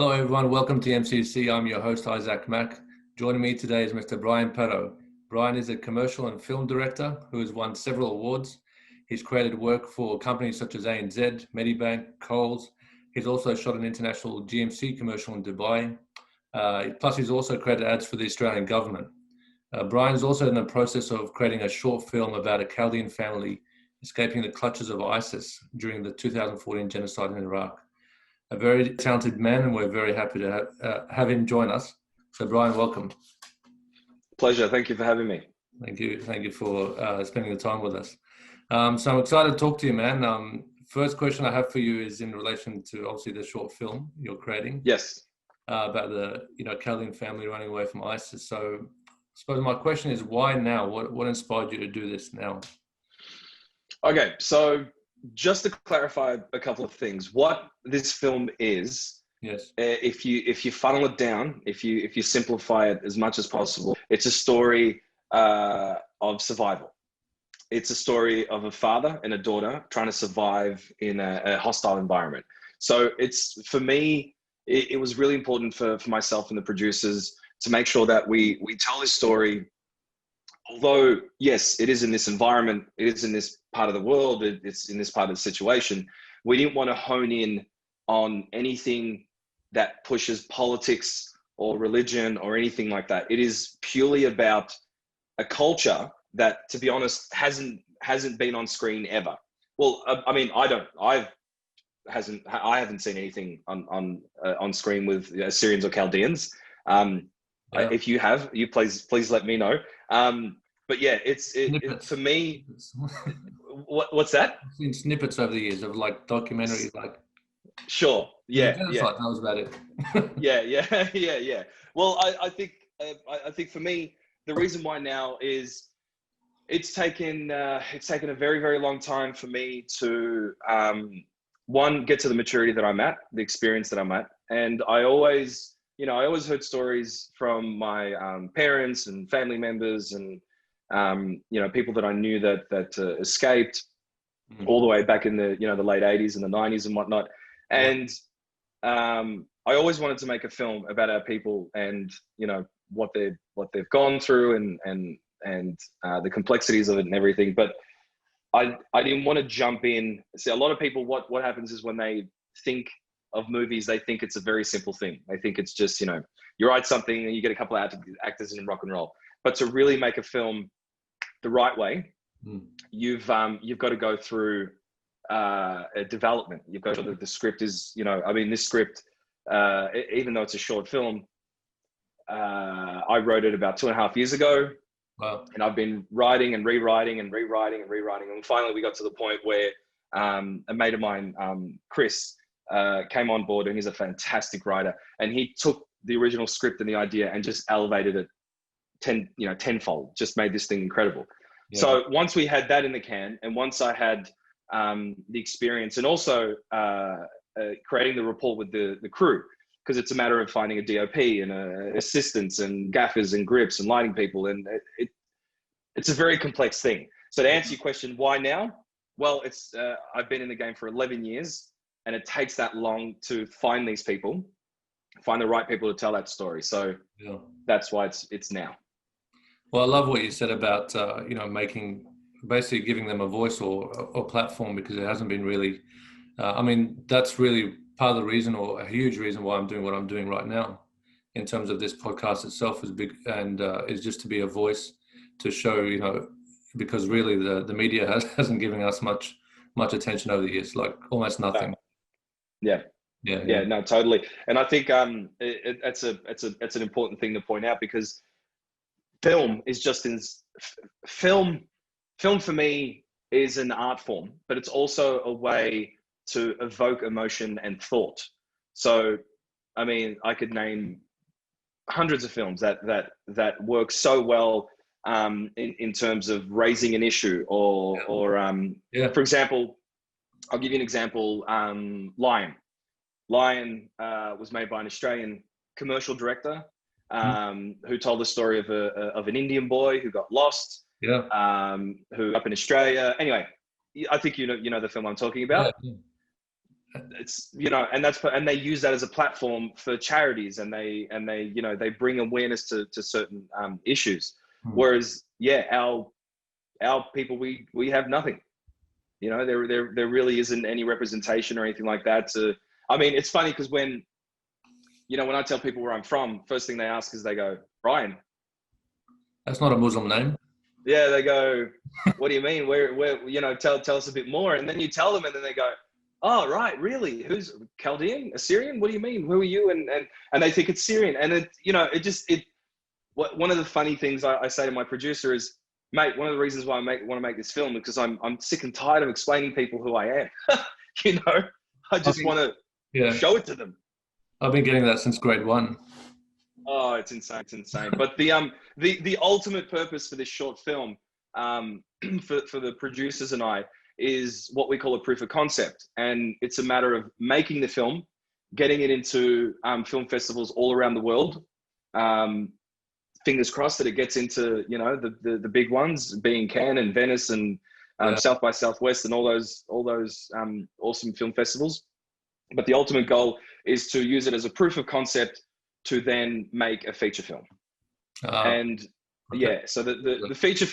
Hello, everyone. Welcome to MCC. I'm your host, Isaac Mack. Joining me today is Mr. Brian Patto. Brian is a commercial and film director who has won several awards. He's created work for companies such as ANZ, Medibank, Coles. He's also shot an international GMC commercial in Dubai. Plus, he's also created ads for the Australian government. Brian is also in the process of creating a short film about a Chaldean family escaping the clutches of ISIS during the 2014 genocide in Iraq. A very talented man, and we're very happy to have him join us. So, Brian, welcome. Pleasure. Thank you for having me. Thank you for spending the time with us. So I'm excited to talk to you, man. First question I have for you is in relation to obviously the short film you're creating. Yes. About the Chaldean family running away from ISIS. So, I suppose my question is, why now? What inspired you to do this now? Okay, so just to clarify a couple of things, what this film is, yes, if you funnel it down, if you simplify it as much as possible, it's a story of survival. It's a story of a father and a daughter trying to survive in a hostile environment. So it's, for me, it was really important for myself and the producers to make sure that we tell this story. Although, yes, it is in this environment, it is in this part of the world, it's in this part of the situation, we didn't want to hone in on anything that pushes politics or religion or anything like that. It is purely about a culture that, to be honest, hasn't been on screen ever. Well, I mean, I haven't seen anything on screen with Assyrians or Chaldeans. If you have, please let me know. But yeah, it for me. What's that? I've seen snippets over the years of like documentaries, like. Sure. Yeah. Yeah. That was about it. Yeah. Well, I think for me, the reason why now is it's taken a very, very long time for me to one, get to the maturity that I'm at, the experience that I'm at, and I always heard stories from my parents and family members and people that I knew that escaped all the way back in the the late 80s and the 90s and whatnot. And I always wanted to make a film about our people and what they've gone through and the complexities of it and everything. But I didn't want to jump in. See, a lot of people, what happens is when they think of movies, they think it's a very simple thing. They think it's just, you write something and you get a couple of actors in rock and roll. But to really make a film the right way, you've got to go through a development. You've got to, the script is, this script, even though it's a short film, I wrote it about 2.5 years ago. Wow. And I've been writing and rewriting. And finally we got to the point where a mate of mine, Chris, came on board, and he's a fantastic writer. And he took the original script and the idea and just elevated it tenfold, just made this thing incredible. Yeah. So once we had that in the can, and once I had the experience and also creating the rapport with the crew, because it's a matter of finding a DOP and assistants and gaffers and grips and lighting people. And it's a very complex thing. So to answer your question, why now? Well, I've been in the game for 11 years, and it takes that long to find these people, find the right people to tell that story. So that's why it's now. Well, I love what you said about, basically giving them a voice or platform, because it hasn't been really, that's really part of the reason, or a huge reason, why I'm doing what I'm doing right now in terms of this podcast itself is big, and is just to be a voice to show, because really the media hasn't given us much attention over the years, like almost nothing. Yeah, no, totally. And I think it's an important thing to point out, because film is just film for me is an art form, but it's also a way to evoke emotion and thought. So, I could name hundreds of films that work so well in terms of raising an issue or for example, I'll give you an example. Lion was made by an Australian commercial director who told the story of an Indian boy who got lost, who up in Australia. Anyway, I think you know the film I'm talking about. it's, you know, and they use that as a platform for charities, and they you know, they bring awareness to certain issues. Whereas, yeah, our people, we have nothing. You know, there really isn't any representation or anything like that. I mean, it's funny because when I tell people where I'm from, first thing they ask is, they go, Brian. That's not a Muslim name. Yeah, they go, what do you mean? Where, you know, tell us a bit more. And then you tell them, and then they go, oh, right, really? Who's Chaldean, Assyrian? What do you mean? Who are you? And they think it's Syrian. And it, you know, one of the funny things I say to my producer is, mate, one of the reasons why I want to make this film is because I'm sick and tired of explaining people who I am. You know, I just want to show it to them. I've been getting that since grade 1. Oh, it's insane. It's insane. But the ultimate purpose for this short film, for the producers and I, is what we call a proof of concept. And it's a matter of making the film, getting it into film festivals all around the world. Fingers crossed that it gets into, you know, the big ones, being Cannes and Venice and South by Southwest and all those awesome film festivals. But the ultimate goal is to use it as a proof of concept to then make a feature film. So the feature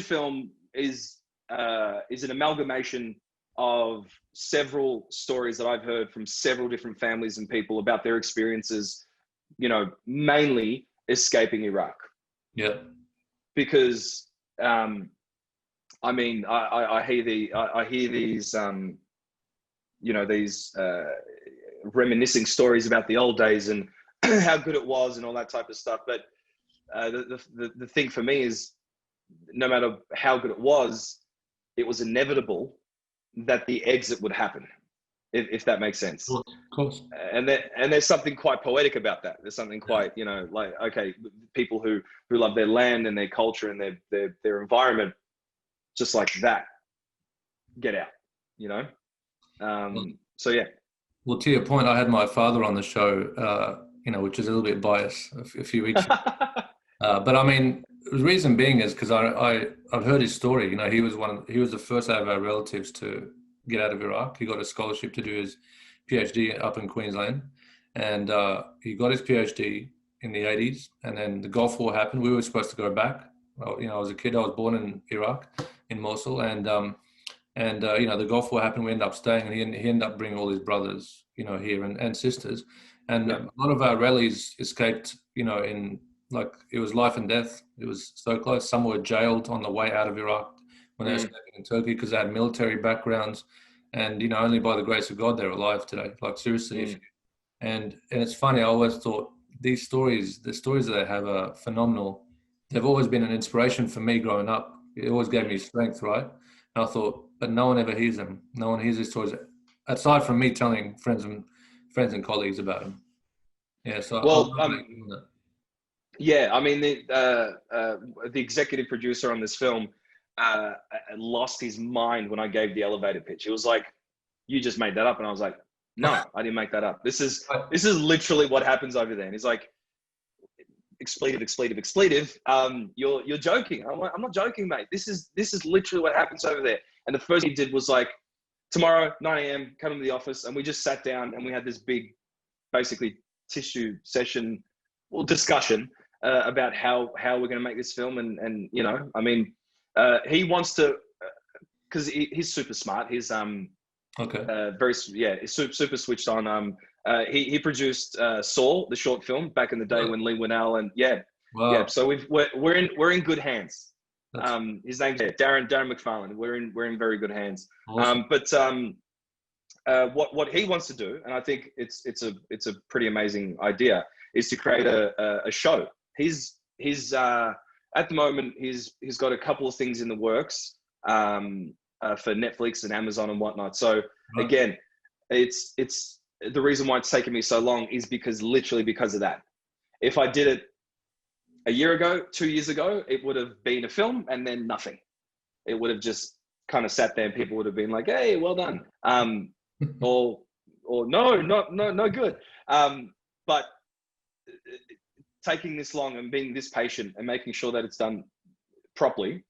film is an amalgamation of several stories that I've heard from several different families and people about their experiences, you know, mainly escaping Iraq. Yeah. Because I mean, I hear these you know, these reminiscing stories about the old days and how good it was and all that type of stuff. But the thing for me is, no matter how good it was inevitable that the exit would happen, if that makes sense. Of course. And there's something quite poetic about that. There's something quite, you know, like, okay, people who love their land and their culture and their environment, just like that, get out, you know? So yeah. Well, to your point, I had my father on the show, you know, which is a little bit biased, a few weeks ago. But I mean, the reason being is because I've heard his story. You know, he was the first out of our relatives to get out of Iraq. He got a scholarship to do his PhD up in Queensland, and he got his PhD in the 80s. And then the Gulf War happened. We were supposed to go back. Well, you know, I was a kid. I was born in Iraq, in Mosul, and you know, the Gulf War happened. We ended up staying, and he ended up bringing all his brothers, you know, here and sisters. And a lot of our rallies escaped, you know, in, like, it was life and death. It was so close. Some were jailed on the way out of Iraq when they were escaping in Turkey because they had military backgrounds. And, you know, only by the grace of God, they're alive today. Like, seriously. And it's funny, I always thought the stories that they have are phenomenal. They've always been an inspiration for me growing up. It always gave me strength, right? And I thought, but no one ever hears them. No one hears these stories, aside from me telling friends and colleagues about them. Yeah, so yeah, I mean, the executive producer on this film lost his mind when I gave the elevator pitch. He was like, "You just made that up," and I was like, "No, I didn't make that up. This is literally what happens over there." And he's like, expletive. You're joking. I'm like, I'm not joking, mate. This is literally what happens over there. And the first thing he did was like, tomorrow, 9 a.m., come to the office. And we just sat down and we had this big, basically tissue session or discussion about how we're going to make this film. And, you know, I mean, he wants to, cause he's super smart. He's, he's super switched on. He produced Saul, the short film, back in the day when Lee Winnell and So we're in good hands. His name's Darren McFarlane. We're in very good hands. Awesome. What he wants to do, and I think it's a pretty amazing idea, is to create a show. He's at the moment he's got a couple of things in the works for Netflix and Amazon and whatnot. So again, it's the reason why it's taken me so long is literally because of that. If I did it a year ago, 2 years ago, it would have been a film and then nothing. It would have just kind of sat there and people would have been like, "Hey, well done." Or no, not good. But taking this long and being this patient and making sure that it's done properly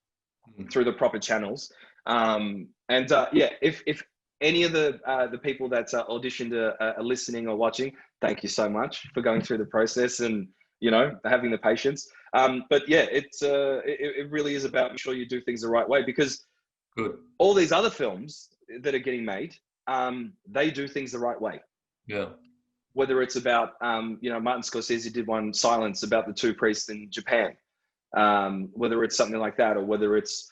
through the proper channels. If any of the people that auditioned are listening or watching, thank you so much for going through the process and, you know, having the patience. But yeah, it really is about making sure you do things the right way, because Good. all these other films that are getting made, they do things the right way. Yeah. Whether it's about, you know, Martin Scorsese did one, Silence, about the two priests in Japan. Whether it's something like that, or whether it's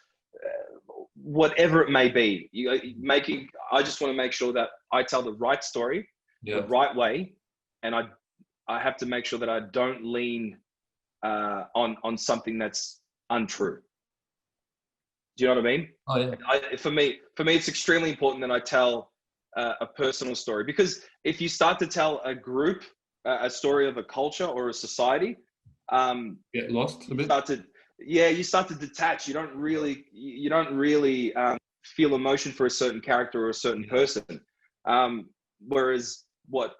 whatever it may be, I just want to make sure that I tell the right story, the right way, and I have to make sure that I don't lean on something that's untrue. Do you know what I mean? Oh yeah. For me, it's extremely important that I tell a personal story, because if you start to tell a group a story of a culture or a society, Get lost a bit. You start to detach. You don't really feel emotion for a certain character or a certain person. Whereas what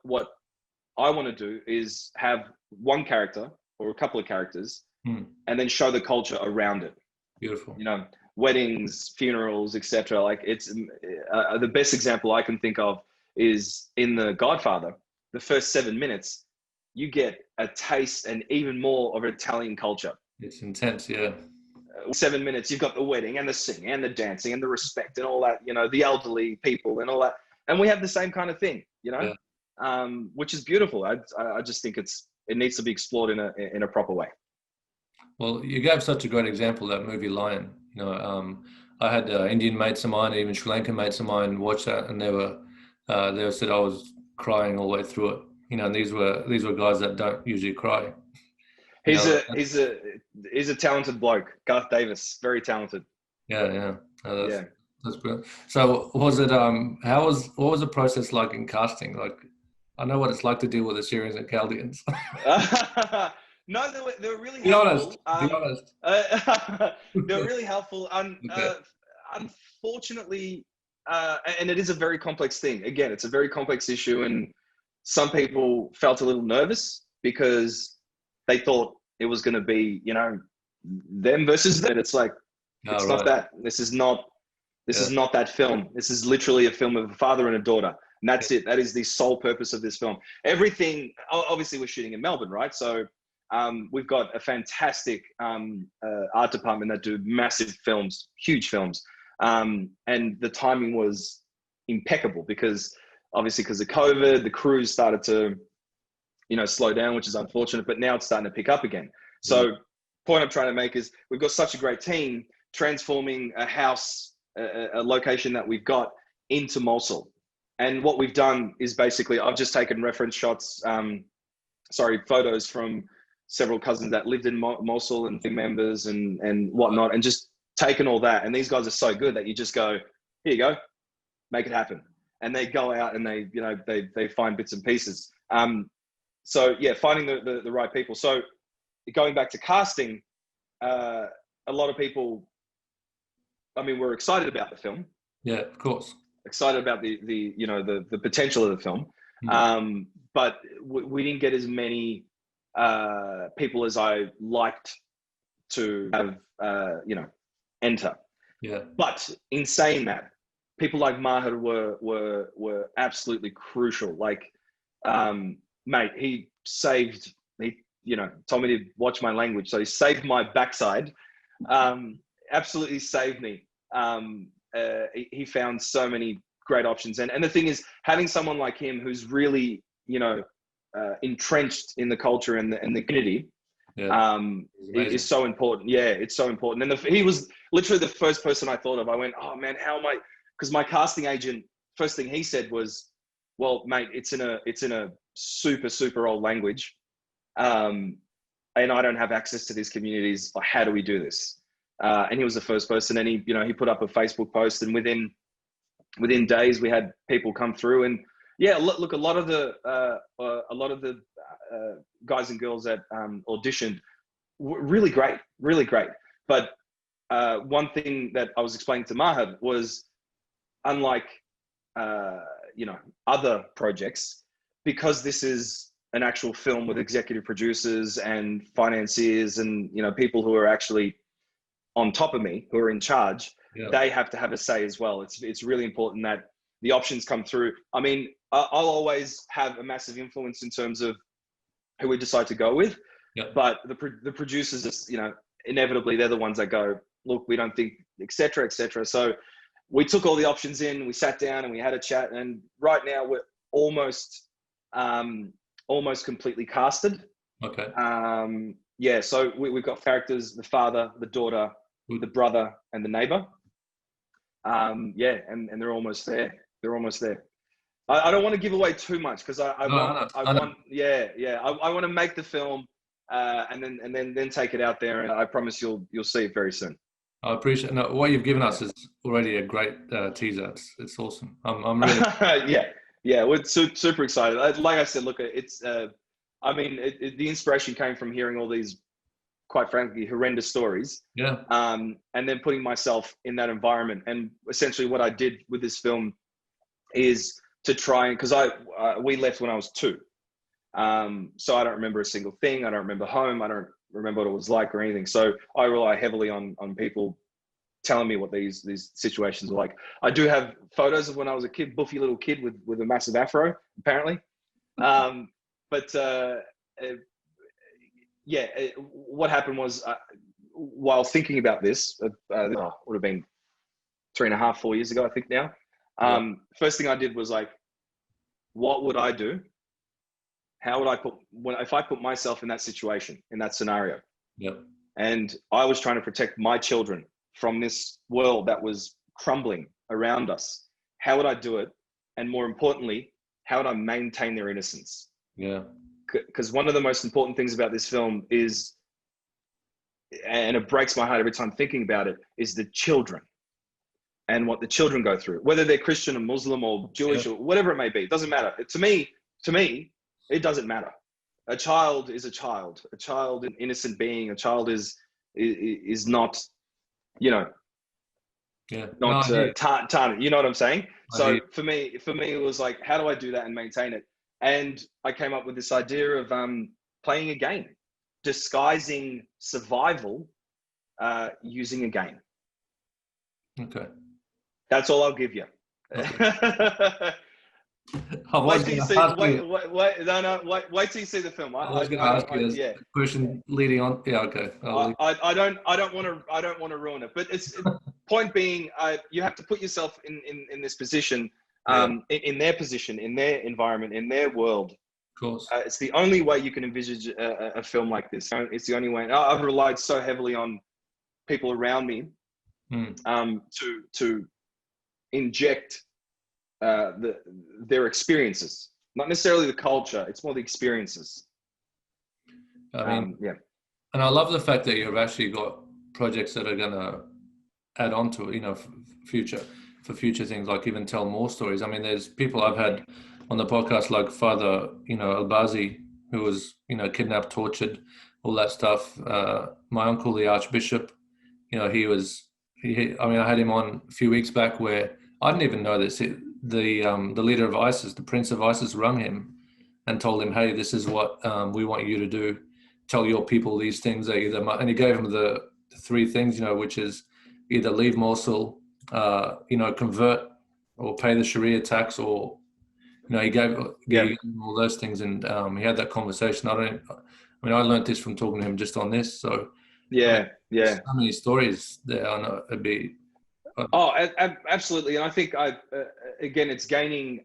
I want to do is have one character or a couple of characters, and then show the culture around it. Beautiful. You know, weddings, funerals, etc. Like, it's the best example I can think of is in The Godfather. The first 7 minutes, you get a taste and even more of Italian culture. It's intense, yeah. 7 minutes, you've got the wedding and the singing and the dancing and the respect and all that, you know, the elderly people and all that. And we have the same kind of thing, you know, which is beautiful. I just think it needs to be explored in a proper way. Well, you gave such a great example, that movie Lion. You know, I had Indian mates of mine, even Sri Lankan mates of mine, watch that, and they said I was crying all the way through it. You know, and these were guys that don't usually cry. He's a talented bloke, Garth Davis, very talented. Yeah. Oh, that's brilliant. So was it what was the process like in casting? Like, I know what it's like to deal with the Syrians and Chaldeans. No, they were really helpful. Be honest. They were really helpful. Okay. Unfortunately, and it is a very complex thing. Again, it's a very complex issue, and some people felt a little nervous because they thought it was going to be, you know, them versus them. It's like, it's not that. This is not that film. This is literally a film of a father and a daughter. And that's it. That is the sole purpose of this film. Everything, obviously we're shooting in Melbourne, right? So we've got a fantastic art department that do massive films, huge films. And the timing was impeccable because of COVID, the crews started to, you know, slow down, which is unfortunate, but now it's starting to pick up again. So point I'm trying to make is we've got such a great team transforming a house, a location that we've got, into Mosul. And what we've done is basically, I've just taken reference shots, photos from several cousins that lived in Mosul and family members and whatnot, and just taken all that. And these guys are so good that you just go, here you go, make it happen. And they go out and they, you know, they find bits and pieces. So yeah, finding the right people. So going back to casting, a lot of people, I mean, we're excited about the film. Yeah, of course. Excited about the you know, the potential of the film. But we didn't get as many people as I liked to have, you know, enter. Yeah. But in saying that, people like Maher were absolutely crucial. Like, mate, he you know, told me to watch my language. So he saved my backside, absolutely saved me. He found so many great options. And the thing is, having someone like him who's really, you know, entrenched in the culture and the community, is so important. Yeah, it's so important. And he was literally the first person I thought of. I went, oh man, how am I? Because my casting agent, first thing he said was, well, mate, it's in a super, super old language. And I don't have access to these communities. How do we do this? And he was the first person, and he, you know, he put up a Facebook post, and within days we had people come through. And yeah, look, a lot of the guys and girls that auditioned were really great. But one thing that I was explaining to Maher was, unlike you know, other projects, because this is an actual film with executive producers and financiers and, you know, people who are actually on top of me, who are in charge, they have to have a say as well. It's really important that the options come through. I mean, I'll always have a massive influence in terms of who we decide to go with, but the producers, just, you know, inevitably they're the ones that go, look, we don't think, etc., etc. So we took all the options in, we sat down and we had a chat, and right now we're almost completely casted. Okay. Yeah, so we've got characters: the father, the daughter, the brother, and the neighbor. Yeah, and they're almost there. They're almost there. I don't want to give away too much because I want to make the film and then take it out there, and I promise you'll see it very soon. I appreciate. No, what you've given us is already a great teaser. It's awesome. I'm really yeah. We're super excited. Like I said, look, it's. I mean, the inspiration came from hearing all these, quite frankly, horrendous stories. Yeah. And then putting myself in that environment, and essentially what I did with this film is to try and, because we left when I was 2, so I don't remember a single thing. I don't remember home. I don't remember what it was like or anything. So I rely heavily on people telling me what these situations are like. I do have photos of when I was a kid, buffy little kid with a massive afro, apparently. What happened was, while thinking about this, would have been 3.5, 4 years ago, I think now. First thing I did was like, what would I do? How would I if I put myself in that situation, in that scenario? Yep. And I was trying to protect my children from this world that was crumbling around us. How would I do it? And more importantly, how would I maintain their innocence? Yeah. Because one of the most important things about this film is, and it breaks my heart every time thinking about it, is the children and what the children go through, whether they're Christian or Muslim or Jewish or whatever it may be. It doesn't matter. To me, it doesn't matter. A child is a child. A child, an innocent being. A child is not, you know, not tarnished. You know what I'm saying? So for me, it was like, how do I do that and maintain it? And I came up with this idea of playing a game, disguising survival using a game. Okay. That's all I'll give you. Okay. Wait till you see the film. I was going to ask you this question leading on. Yeah, okay. I don't want to ruin it, but it's point being, you have to put yourself in this position, in their position, in their environment, in their world. Of course. It's the only way you can envisage a film like this. It's the only way. I've relied so heavily on people around me to inject their experiences, not necessarily the culture. It's more the experiences. I mean, and I love the fact that you've actually got projects that are going to add on to it, you know, for future things, like even tell more stories. I mean, there's people I've had on the podcast, like Father, you know, Albazi, who was, you know, kidnapped, tortured, all that stuff. My uncle, the Archbishop, you know, I had him on a few weeks back where I didn't even know this. The leader of ISIS, the Prince of ISIS, rung him and told him, "Hey, this is what we want you to do. Tell your people these things." And he gave him the 3 things, you know, which is either leave Mosul, you know, convert, or pay the Sharia tax, or, you know, he gave all those things, and he had that conversation. I learned this from talking to him just on this. So so many stories there. I know it'd be. Absolutely, and I think again, it's gaining.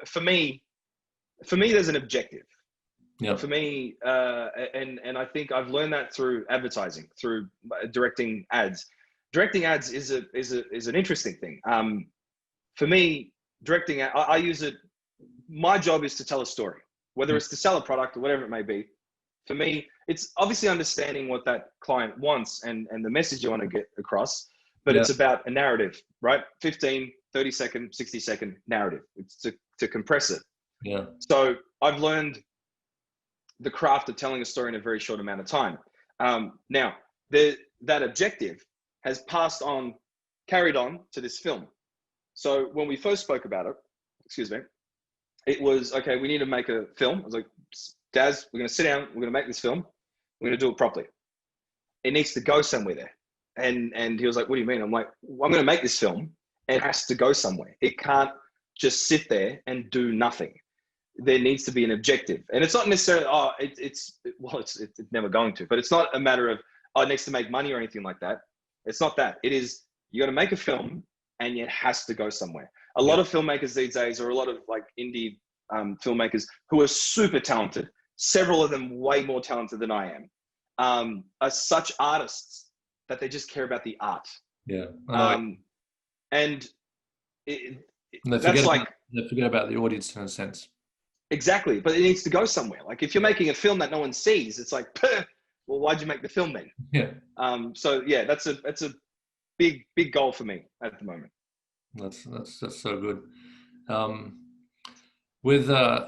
For me, there's an objective. Yeah. For me, and I think I've learned that through advertising, through directing ads. Directing ads is an interesting thing. For me, directing, I use it. My job is to tell a story, whether it's to sell a product or whatever it may be. For me, it's obviously understanding what that client wants and the message you want to get across. But it's about a narrative, right? 15, 30 second, 60 second narrative. It's to compress it. Yeah. So I've learned the craft of telling a story in a very short amount of time. Now, that objective has carried on to this film. So when we first spoke about it, it was, okay, we need to make a film. I was like, Daz, we're going to sit down, we're going to make this film, we're going to do it properly. It needs to go somewhere there. And he was like, what do you mean? I'm like, well, I'm going to make this film. It has to go somewhere. It can't, just sit there and do nothing. There needs to be an objective, and it's not necessarily it's never going to, but it's not a matter of it needs to make money or anything like that. It's not that. It is, you got to make a film and it has to go somewhere. A lot of filmmakers these days, or a lot of like indie filmmakers who are super talented, several of them way more talented than I am, are such artists that they just care about the art. Yeah. And they forget about the audience in a sense. Exactly, but it needs to go somewhere. Like if you're making a film that no one sees, it's like, well, why'd you make the film then? Yeah. So yeah, that's a big goal for me at the moment. That's so good.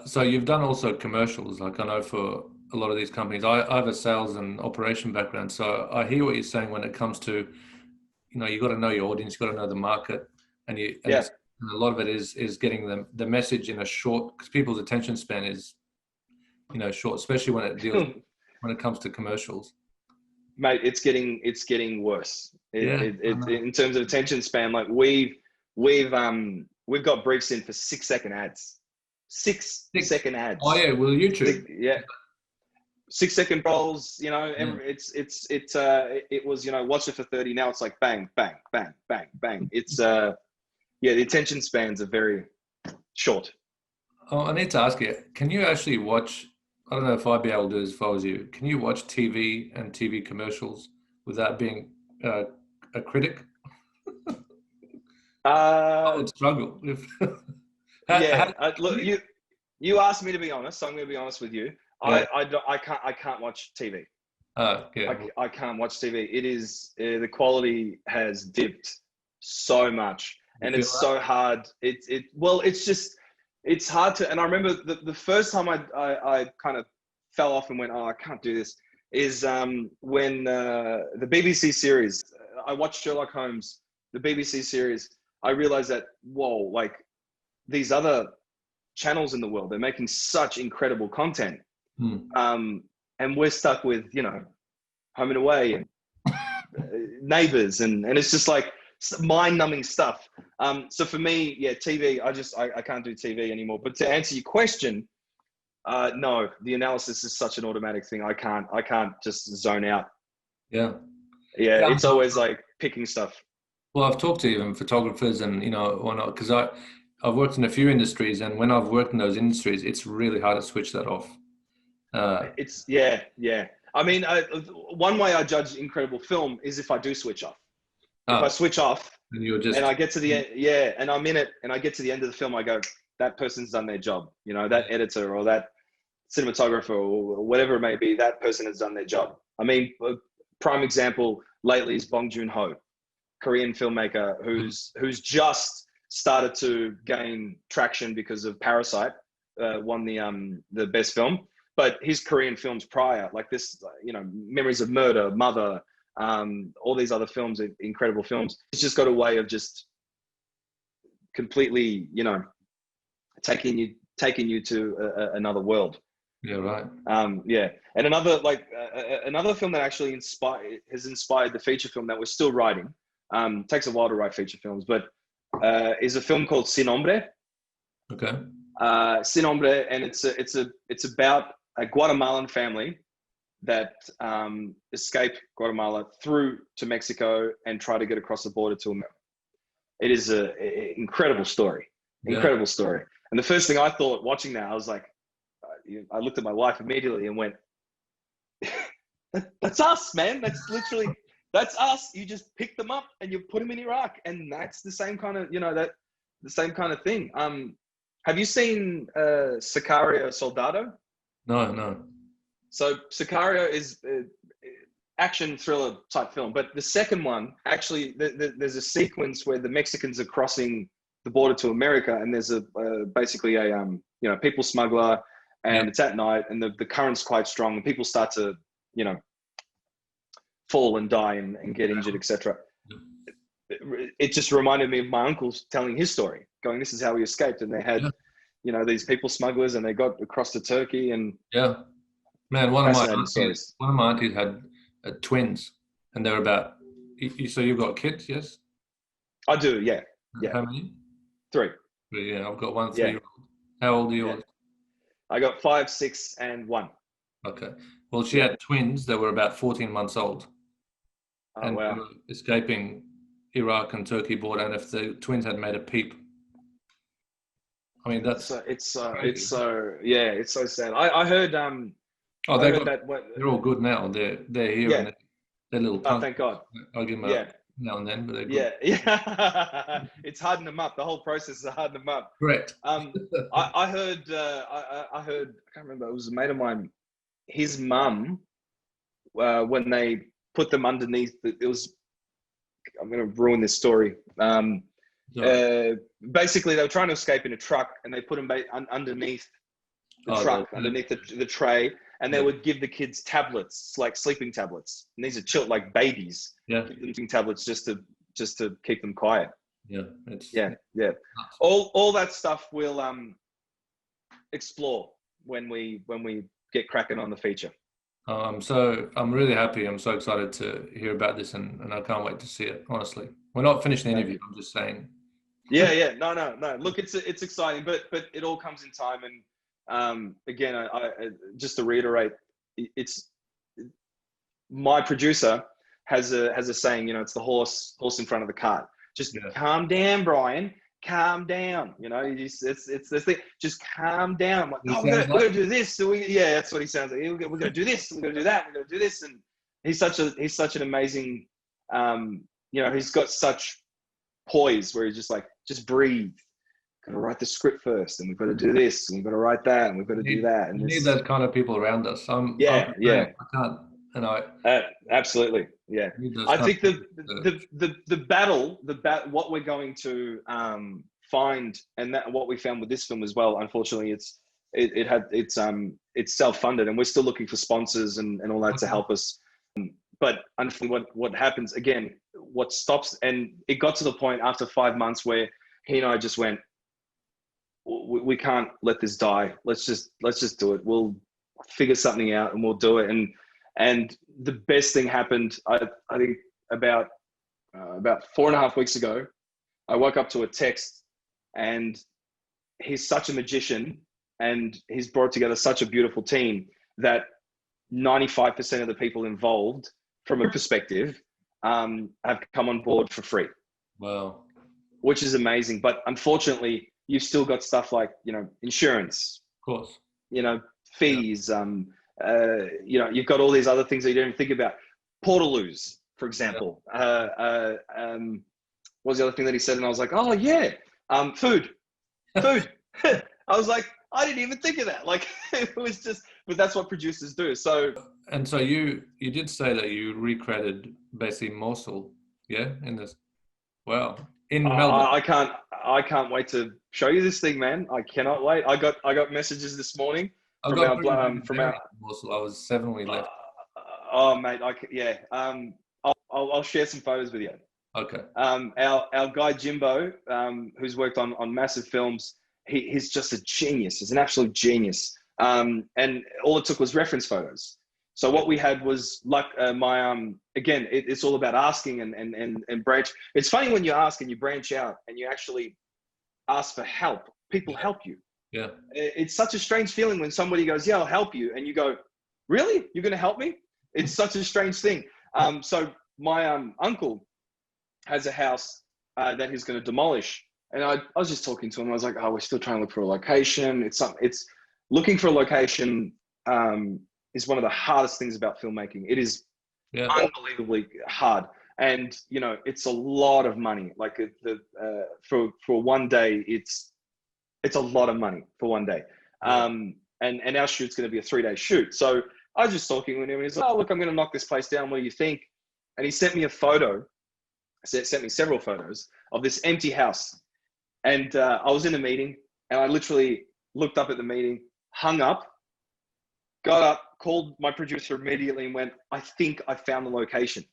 So you've done also commercials. Like I know for a lot of these companies, I have a sales and operation background, so I hear what you're saying when it comes to, you got to know your audience, you got to know the market, and a lot of it is getting the message in a short, because people's attention span is, short, especially when it comes to commercials. Mate, it's getting worse. In terms of attention span, like we've got briefs in for 6-second ads. 6-second ads. Oh yeah, well YouTube. 6-second rolls, it was, watch it for 30. Now it's like bang, bang, bang, bang, bang. It's the attention spans are very short. Oh, I need to ask you, can you actually watch, I don't know if I'd be able to do this if I was you, can you watch TV and TV commercials without being a critic? I would struggle. Look, you asked me to be honest, so I'm going to be honest with you. Yeah. I can't watch TV. I can't watch TV. It is the quality has dipped so much, and it's so hard. It's hard to. And I remember the first time I kind of fell off and went, I can't do this. Is when the BBC series. I watched Sherlock Holmes, the BBC series. I realized that like these other channels in the world, they're making such incredible content. And we're stuck with, Home and Away and Neighbours, and it's just like mind-numbing stuff. So for me, TV, I can't do TV anymore. But to answer your question, no, the analysis is such an automatic thing. I can't just zone out. Yeah, it's always like picking stuff. Well, I've talked to even photographers and whatnot, because I've worked in a few industries, and when I've worked in those industries, it's really hard to switch that off. I mean, one way I judge incredible film is if I do switch off. If I switch off and I get to the end, and I'm in it, and I get to the end of the film, I go, that person's done their job. That editor or that cinematographer or whatever it may be, that person has done their job. I mean, a prime example lately is Bong Joon-ho, Korean filmmaker who's just started to gain traction because of Parasite, won the best film. But his Korean films prior, like this, Memories of Murder, Mother, all these other films, incredible films. It's just got a way of just completely, taking you to another world. Yeah, right. And another film that actually has inspired the feature film that we're still writing. Takes a while to write feature films, but is a film called Cinombre. Okay. Cinombre, and it's about a Guatemalan family that escape Guatemala through to Mexico and try to get across the border to America. It is an incredible story. Incredible story. And the first thing I thought watching that, I was like, I looked at my wife immediately and went, that's us, man. That's us. You just pick them up and you put them in Iraq. And that's the same kind of, the same kind of thing. Have you seen Sicario Soldado? No. So Sicario is action thriller type film, but the second one, actually, there's a sequence where the Mexicans are crossing the border to America, and there's basically a people smuggler, and it's at night, and the current's quite strong, and people start to fall and die and get injured, etc. It just reminded me of my uncle's telling his story, going, this is how we escaped, and they had these people smugglers, and they got across to Turkey, and man, one of my aunties had twins, and they're about. So you've got kids, yes? I do, yeah. How many? 3. But yeah, I've got one Yeah, 3-year-old. How old are yeah. yours? I got 5, 6, and 1. Okay. Well, she Yeah. had twins that were about 14 months old, Oh and they wow. were escaping Iraq and Turkey border. And if the twins had made a peep, I mean, that's It's crazy. so yeah. It's so sad. I heard Oh, I they heard got, that what they're all good now. They're here yeah. and they're little Oh, punk. thank God. I'll give them a Yeah. now and then, but they're good. Yeah. Yeah. It's hardened them up. The whole process is hardened them up. Correct. Um, I heard I heard I can't remember. It was a mate of mine. His mum, when they put them underneath, it was. I'm going to ruin this story. Sorry. Basically, they were trying to escape in a truck, and they put them underneath the Oh, truck, underneath the tray, and they yeah, would give the kids tablets, like sleeping tablets. And these are like babies. yeah, Give them tablets just to keep them quiet. yeah. It's Yeah, yeah. nuts. All that stuff we'll explore when we get cracking on the feature. I'm really happy. I'm so excited to hear about this, and I can't wait to see it. Honestly, we're not finished the interview. I'm just saying. Yeah, yeah. No, no, no. Look, it's exciting, but it all comes in time. And again, I just to reiterate, it's my producer has a saying. You know, it's the horse in front of the cart. Just Yeah. calm down, Brian. Calm down. You know, it's this thing. Just calm down. I'm like, He oh, sounds we're like gonna do this. So yeah, that's what he sounds like. We're gonna do this. We're gonna do that. We're gonna do this. And he's such an amazing. You know, he's got such poise where he's just like, just breathe. Got to write the script first, and we've got to do this, and we've got to write that, and we've got to do that. And we need this, those kind of people around us. I'm yeah, the same. yeah, I can't, and I absolutely, yeah. need those I kind think of people the battle, what we're going to find, and that what we found with this film as well. Unfortunately, it's self-funded, and we're still looking for sponsors and all that to help us. But unfortunately, what happens again? What stops? And it got to the point after 5 months where he and I just went, we can't let this die. Let's just do it. We'll figure something out and we'll do it. And the best thing happened. I think about 4.5 weeks ago, I woke up to a text, and he's such a magician, and he's brought together such a beautiful team that 95% of the people involved, from a perspective, have come on board for free. Wow. Which is amazing. But unfortunately, you've still got stuff like, you know, insurance, Of course. you know, fees, you know, you've got all these other things that you don't even think about. Portaloos, for example. What was the other thing that he said? And I was like, oh yeah, food. I was like, I didn't even think of that. Like, it was just, but that's what producers do. So, And so you did say that you recreated basically Mosul, yeah, in this. Wow. In Melbourne. I can't wait to show you this thing, man. I cannot wait. I got messages this morning I from got our Mosul. I was 7 when we left. oh mate, yeah. I'll share some photos with you. Okay. Our guy Jimbo, who's worked on massive films, he's just a genius. He's an absolute genius. And all it took was reference photos. So what we had was like again, it's all about asking and branch. It's funny when you ask and you branch out and you actually ask for help. People help you. Yeah. It's such a strange feeling when somebody goes, yeah, I'll help you. And you go, really? You're going to help me? It's such a strange thing. So my uncle has a house that he's going to demolish. And I was just talking to him. I was like, oh, we're still trying to look for a location. It's looking for a location is one of the hardest things about filmmaking. It is unbelievably hard. And, you know, it's a lot of money. Like for one day, it's a lot of money for one day. And our shoot's going to be a 3-day shoot. So I was just talking with him and he's like, oh, look, I'm going to knock this place down. What do you think? And he sent me a photo. Sent me several photos of this empty house. And I was in a meeting and I literally looked up at the meeting, hung up, got up, called my producer immediately and went, I think I found the location.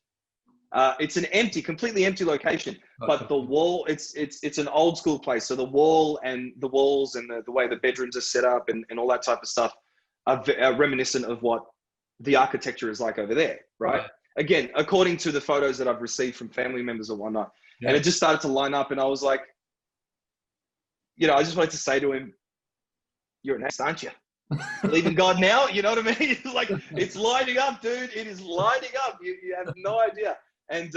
It's an completely empty location, but the wall, it's an old school place. So the walls and the way the bedrooms are set up and all that type of stuff are reminiscent of what the architecture is like over there, right? Again, according to the photos that I've received from family members or whatnot. Yeah. And it just started to line up and I was like, I just wanted to say to him, you're an atheist, aren't you? Believe in God now? You know what I mean? Like, it's lighting up, dude. It is lighting up. You have no idea. And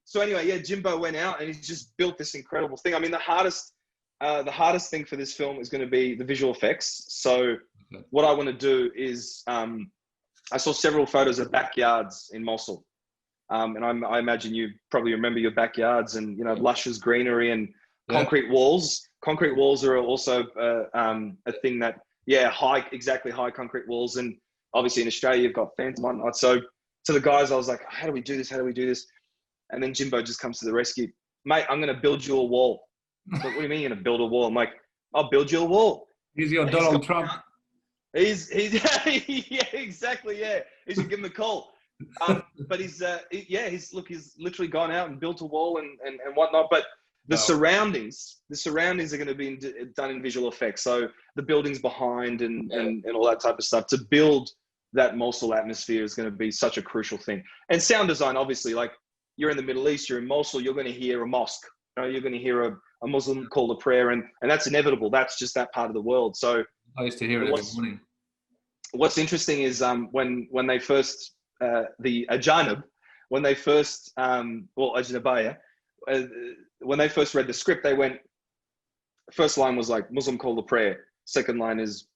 so anyway, yeah, Jimbo went out and he's just built this incredible thing. I mean, the hardest thing for this film is going to be the visual effects. So what I want to do is, I saw several photos of backyards in Mosul. And I imagine you probably remember your backyards and, luscious greenery and concrete walls. Concrete walls are also a thing that, high concrete walls. And obviously in Australia, you've got fans and whatnot. So to the guys, I was like, how do we do this? How do we do this? And then Jimbo just comes to the rescue. Mate, I'm going to build you a wall. Like, what do you mean you're going to build a wall? I'm like, I'll build you a wall. He's your Donald Trump. He's yeah, exactly. Yeah. He should give him a call. But he's literally gone out and built a wall and whatnot. But the surroundings are going to be done in visual effects. So the buildings behind and all that type of stuff to build that Mosul atmosphere is going to be such a crucial thing. And sound design, obviously, like you're in the Middle East, you're in Mosul, you're going to hear a mosque. You're going to hear a Muslim call to prayer, and that's inevitable. That's just that part of the world. So I used to hear it every morning. What's interesting is when they first the Ajanib, when they first Ajnabaya, when they first read the script, they went, first line was like Muslim call to prayer. Second line is,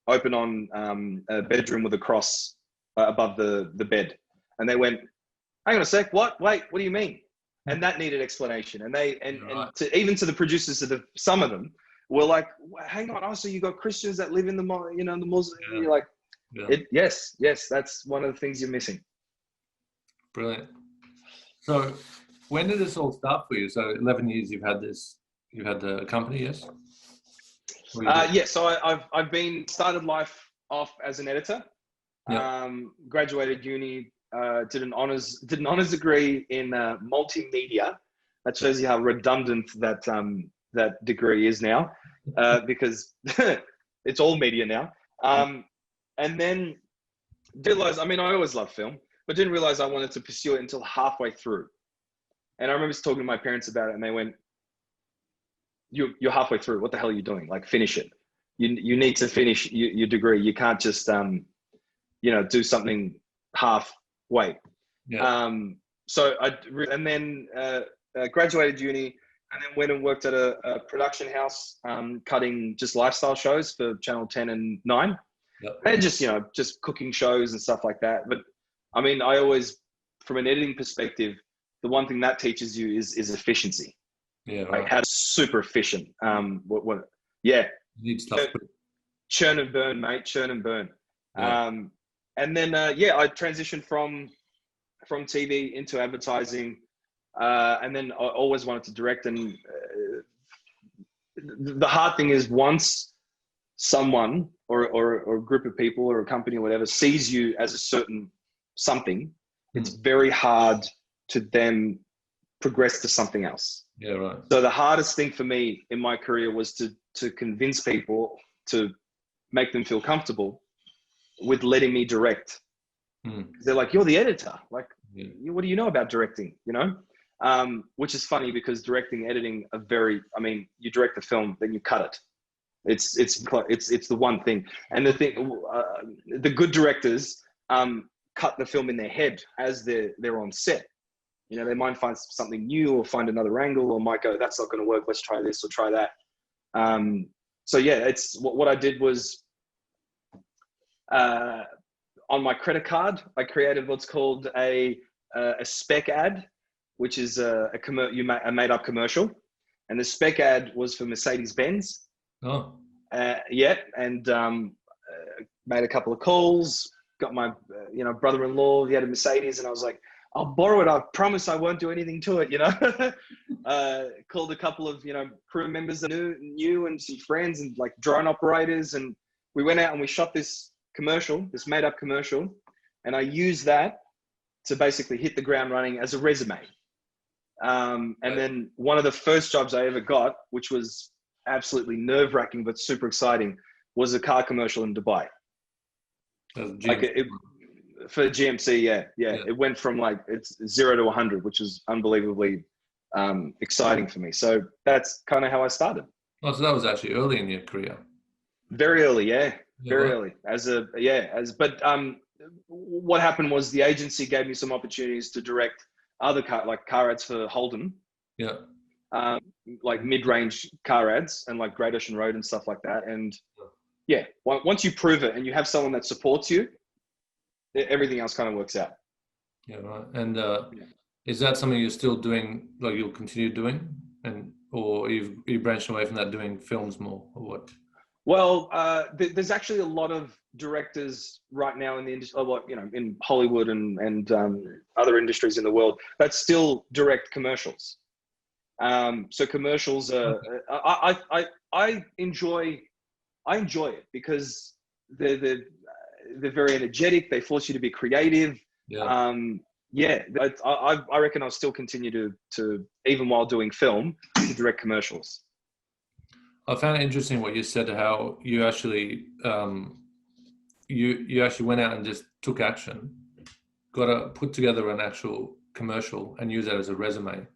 open on a bedroom with a cross above the bed. And they went, hang on a sec, what? Wait, what do you mean? And that needed explanation. And even to the producers of some of them were like, hang on, so you got Christians that live in the Muslim, and you're like, yes, that's one of the things you're missing. Brilliant. So when did this all start for you? So 11 years you've had the company, yes? So I've started life off as an editor. Graduated uni, did an honors degree in multimedia. That shows you how redundant that degree is now, because it's all media now. And then realized, I always loved film, but didn't realize I wanted to pursue it until halfway through. And I remember talking to my parents about it, and they went, you're halfway through. What the hell are you doing? Like, finish it. You need to finish your degree. You can't just, do something halfway. So I graduated uni, and then went and worked at a production house, cutting just lifestyle shows for Channel 10 and 9. And just cooking shows and stuff like that. But I always, from an editing perspective, the one thing that teaches you is efficiency. Like how to super efficient. You need stuff. Churn and burn, mate. Churn and burn. And then I transitioned from TV into advertising, and then I always wanted to direct. And the hard thing is, once someone or a group of people or a company or whatever sees you as a certain something, it's very hard to then progress to something else. So the hardest thing for me in my career was to convince people, to make them feel comfortable with letting me direct. They're like, you're the editor. Like, what do you know about directing? Which is funny, because directing, editing are very, you direct the film, then you cut it. It's the one thing. And the good directors cut the film in their head as they're on set. They might find something new or find another angle, or might go, that's not going to work. Let's try this or try that. It's what I did was, on my credit card, I created what's called a spec ad, which is a made up commercial. And the spec ad was for Mercedes-Benz. And made a couple of calls, got my brother-in-law, he had a Mercedes, and I was like, I'll borrow it. I promise I won't do anything to it, Called a couple of, crew members that knew and some friends and like drone operators. And we went out and we shot this commercial, this made up commercial. And I used that to basically hit the ground running as a resume. And then one of the first jobs I ever got, which was absolutely nerve-wracking but super exciting, was a car commercial in Dubai. For GMC, yeah. It went from it's 0 to 100, which is unbelievably exciting for me. So that's kind of how I started. Oh, so that was actually early in your career. Very early, yeah, Yeah, very right. early. But what happened was the agency gave me some opportunities to direct other car ads for Holden, Yeah. um, like mid-range car ads and like Great Ocean Road and stuff like that. And yeah, once you prove it and you have someone that supports you, everything else kind of works out. Yeah, right. And Yeah. is that something you're still doing, like you'll continue doing, and or you branched away from that doing films more, or what? Well, there's actually a lot of directors right now in the industry, in Hollywood and other industries in the world that still direct commercials. So commercials are, Okay. I enjoy it because they're very energetic. They force you to be creative. Yeah. Um, yeah, I reckon I'll still continue to even while doing film to direct commercials. I found it interesting what you said, how you actually you actually went out and just took action, got to put together an actual commercial and use that as a resume.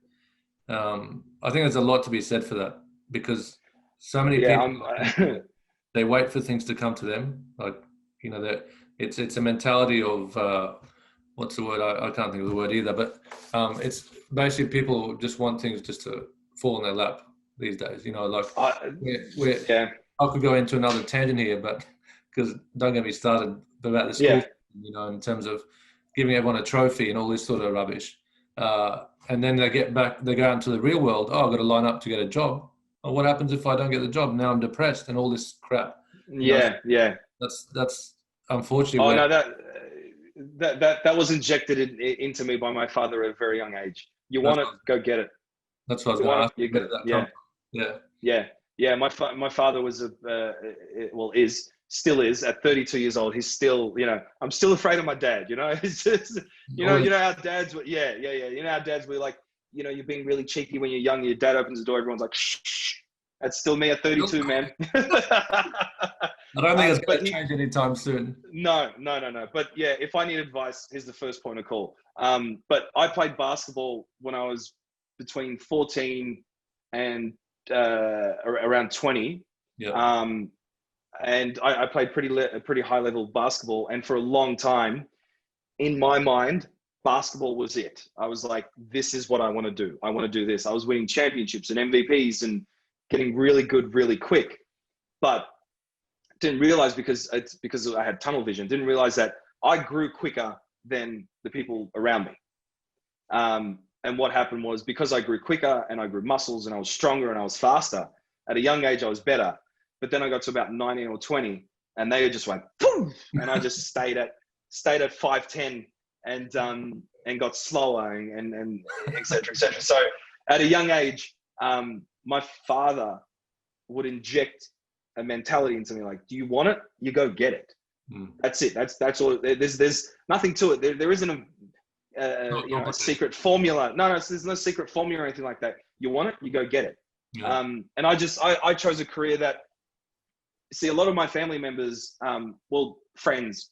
I think there's a lot to be said for that because so many Yeah, people, I think, they wait for things to come to them. Like, that it's a mentality of what's the word? I can't think of the word either. But it's basically people just want things just to fall in their lap these days. Like we're yeah, I could go into another tangent here, but because don't get me started about the school, yeah. in terms of giving everyone a trophy and all this sort of rubbish. And then they go out into the real world. Oh, I've got to line up to get a job. Well, what happens if I don't get the job? Now I'm depressed and all this crap. So Yeah. that's unfortunately Oh where. no, that was injected into me by my father at a very young age. You That's want it, what, go get it. that's what I was You going to want it, ask you. you Where go. did that come Yeah, from? Yeah. yeah. My father was is still is at 32 years old. He's still, I'm still afraid of my dad. It's just, Always. how dads were. Yeah. How dads were like, you're being really cheeky when you're young. Your dad opens the door, everyone's like, shh, shh. That's still me at 32, man. I don't think it's But going to change anytime soon. no. But yeah, if I need advice, here's the first point of call. But I played basketball when I was between 14 and around 20. Yeah. Um, and I played pretty high level basketball. And for a long time, in my mind, basketball was it. I was like, this is what I want to do. I want to do this. I was winning championships and MVPs and getting really good really quick. But didn't realize because I had tunnel vision, didn't realize that I grew quicker than the people around me. And what happened was because I grew quicker and I grew muscles and I was stronger and I was faster, at a young age, I was better. But then I got to about 19 or 20 and they just went, poof, and I just stayed at 5'10" and got slower and et cetera, et cetera. So at a young age, my father would inject a mentality into me like, do you want it? You go get it. That's it. That's all. There's nothing to it. There isn't a secret formula. No, there's no secret formula or anything like that. You want it? You go get it. Yeah. And I chose a career that, see, a lot of my family members, friends,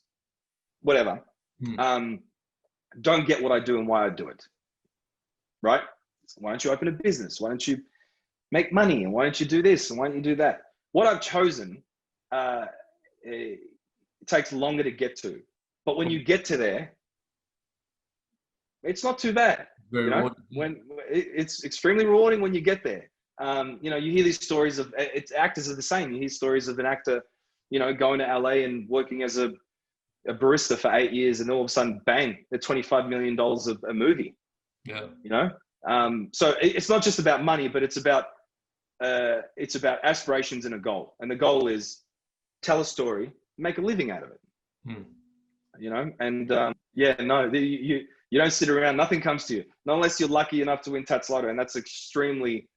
whatever, don't get what I do and why I do it. Right? Why don't you open a business? Why don't you make money? And why don't you do this? And why don't you do that? What I've chosen, it takes longer to get to. But when you get to there, it's not too bad. Very rewarding. When it's extremely rewarding when you get there. You hear these stories of actors are the same. You hear stories of an actor, going to LA and working as a barista for 8 years, and all of a sudden, bang, they're $25 million of a movie. Yeah. So it's not just about money, but it's about aspirations and a goal. And the goal is tell a story, make a living out of it. You don't sit around, nothing comes to you, not unless you're lucky enough to win Tats Lotto. And that's extremely,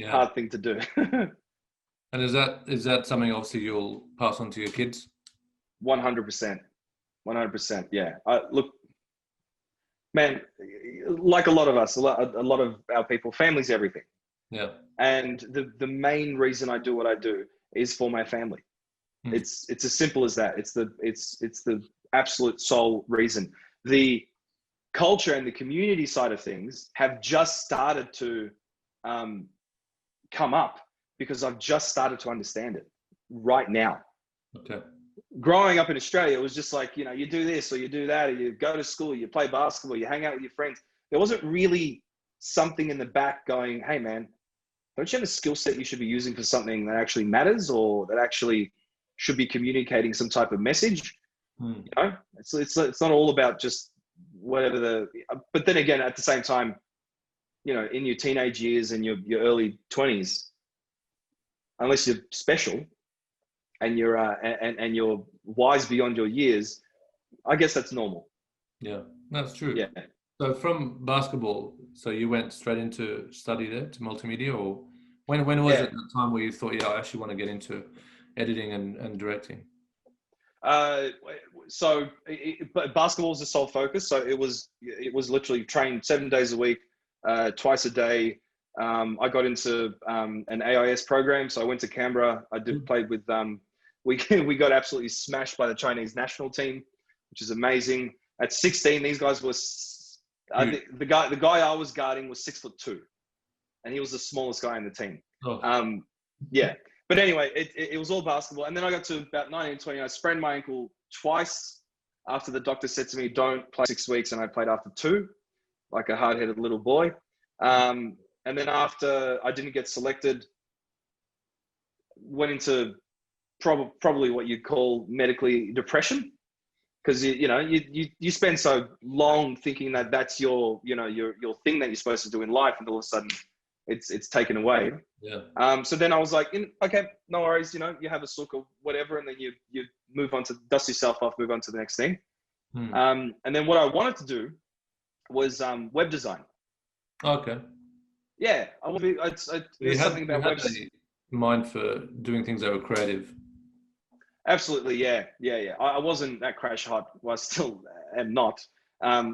hard thing to do. And is that something obviously you'll pass on to your kids? 100%. Yeah. Look, man, like a lot of us, a lot of our people, family's everything. Yeah. And the main reason I do what I do is for my family. It's as simple as that. It's the absolute sole reason. The culture and the community side of things have just started to come up because I've just started to understand it right now. Okay. Growing up in Australia, it was just like, you know, you do this or you do that, or you go to school, you play basketball, you hang out with your friends. There wasn't really something in the back going, hey man, don't you have a skill set you should be using for something that actually matters, or that actually should be communicating some type of message? You know, it's not all about just whatever but then again, at the same time, you know, in your teenage years and your early 20s, unless you're special and you're and you're wise beyond your years, I guess that's normal. Yeah, that's true. Yeah. So from basketball, so you went straight into study there to multimedia, or when was it the time where you thought, yeah, I actually want to get into editing and directing? But basketball was the sole focus. So it was literally trained 7 days a week, twice a day. I got into an AIS program. So I went to Canberra. I played with, we got absolutely smashed by the Chinese national team, which is amazing. At 16, these guys were, the guy I was guarding was 6'2", and he was the smallest guy in the team. Oh. Yeah. But anyway, it was all basketball. And then I got to about 19, 20. I sprained my ankle twice after the doctor said to me, don't play 6 weeks. And I played after 2, like a hard-headed little boy. And then after I didn't get selected, went into probably what you'd call medically depression. Because, you know, you spend so long thinking that that's your thing that you're supposed to do in life. And all of a sudden it's taken away. Yeah. So then I was like, okay, no worries. You know, you have a sook or whatever, and then you move on to dust yourself off, move on to the next thing. And then what I wanted to do was web design. Okay. Yeah, there's something about web. Mind for doing things that were creative. Absolutely, yeah. I wasn't that crash hot. Well, I still am not.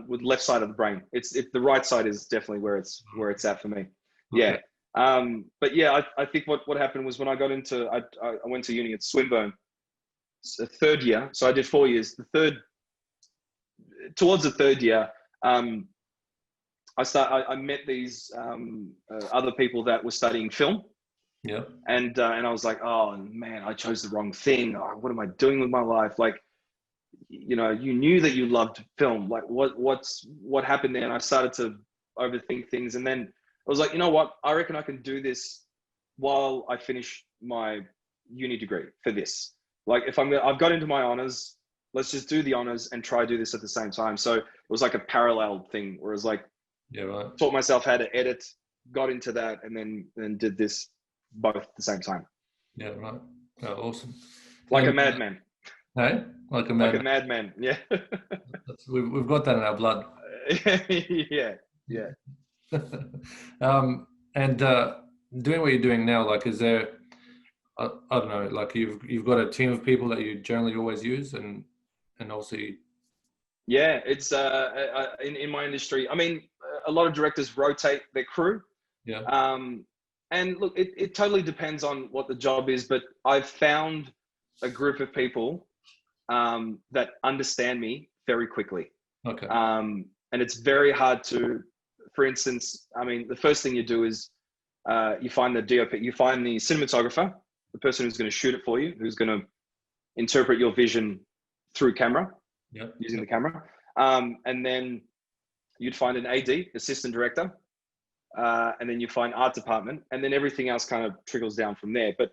With left side of the brain, the right side is definitely where it's at for me. Yeah. Okay. But yeah, I think what happened was when I got into, I went to uni at Swinburne, third year. So I did 4 years. Towards the third year, I met these other people that were studying film. Yeah. And I was like, oh man, I chose the wrong thing. Oh, what am I doing with my life? Like, you know, you knew that you loved film. Like, what happened there? And I started to overthink things. And then I was like, you know what? I reckon I can do this while I finish my uni degree for this. Like, I've got into my honors, let's just do the honors and try to do this at the same time. So it was like a parallel thing where it was like, yeah, right. Taught myself how to edit, got into that, and then did this both at the same time. Yeah, right. Oh, awesome. Like a madman. Hey? Like a madman. Like a madman, yeah. We've got that in our blood. Yeah. And doing what you're doing now, like, is there, I don't know, like you've got a team of people that you generally always use, and also yeah, it's in my industry. I mean, a lot of directors rotate their crew. Yeah. And look, it totally depends on what the job is, but I've found a group of people that understand me very quickly. Okay. And it's very hard to, for instance, I mean, the first thing you do is you find the DOP, you find the cinematographer, the person who's going to shoot it for you, who's going to interpret your vision through camera, using the camera. And then you'd find an AD, assistant director, and then you find art department, and then everything else kind of trickles down from there. But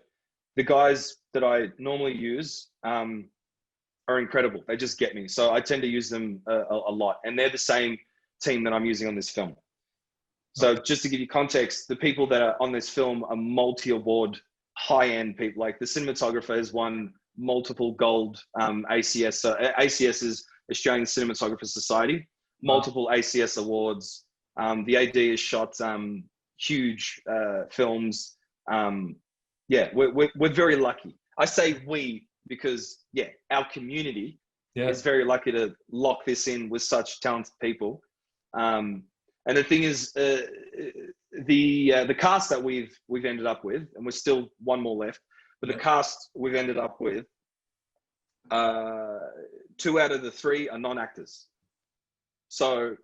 the guys that I normally use are incredible. They just get me. So I tend to use them a lot, and they're the same team that I'm using on this film. So just to give you context, the people that are on this film are multi-award, high-end people. Like the cinematographer has won multiple gold ACS. So ACS is Australian Cinematographer Society, multiple ACS awards. The AD has shot huge films. Yeah, we're very lucky. I say we because, yeah, our community is very lucky to lock this in with such talented people. And the thing is, the cast that we've ended up with, and we're still one more left, but the cast we've ended up with, 2 out of the 3 are non-actors. So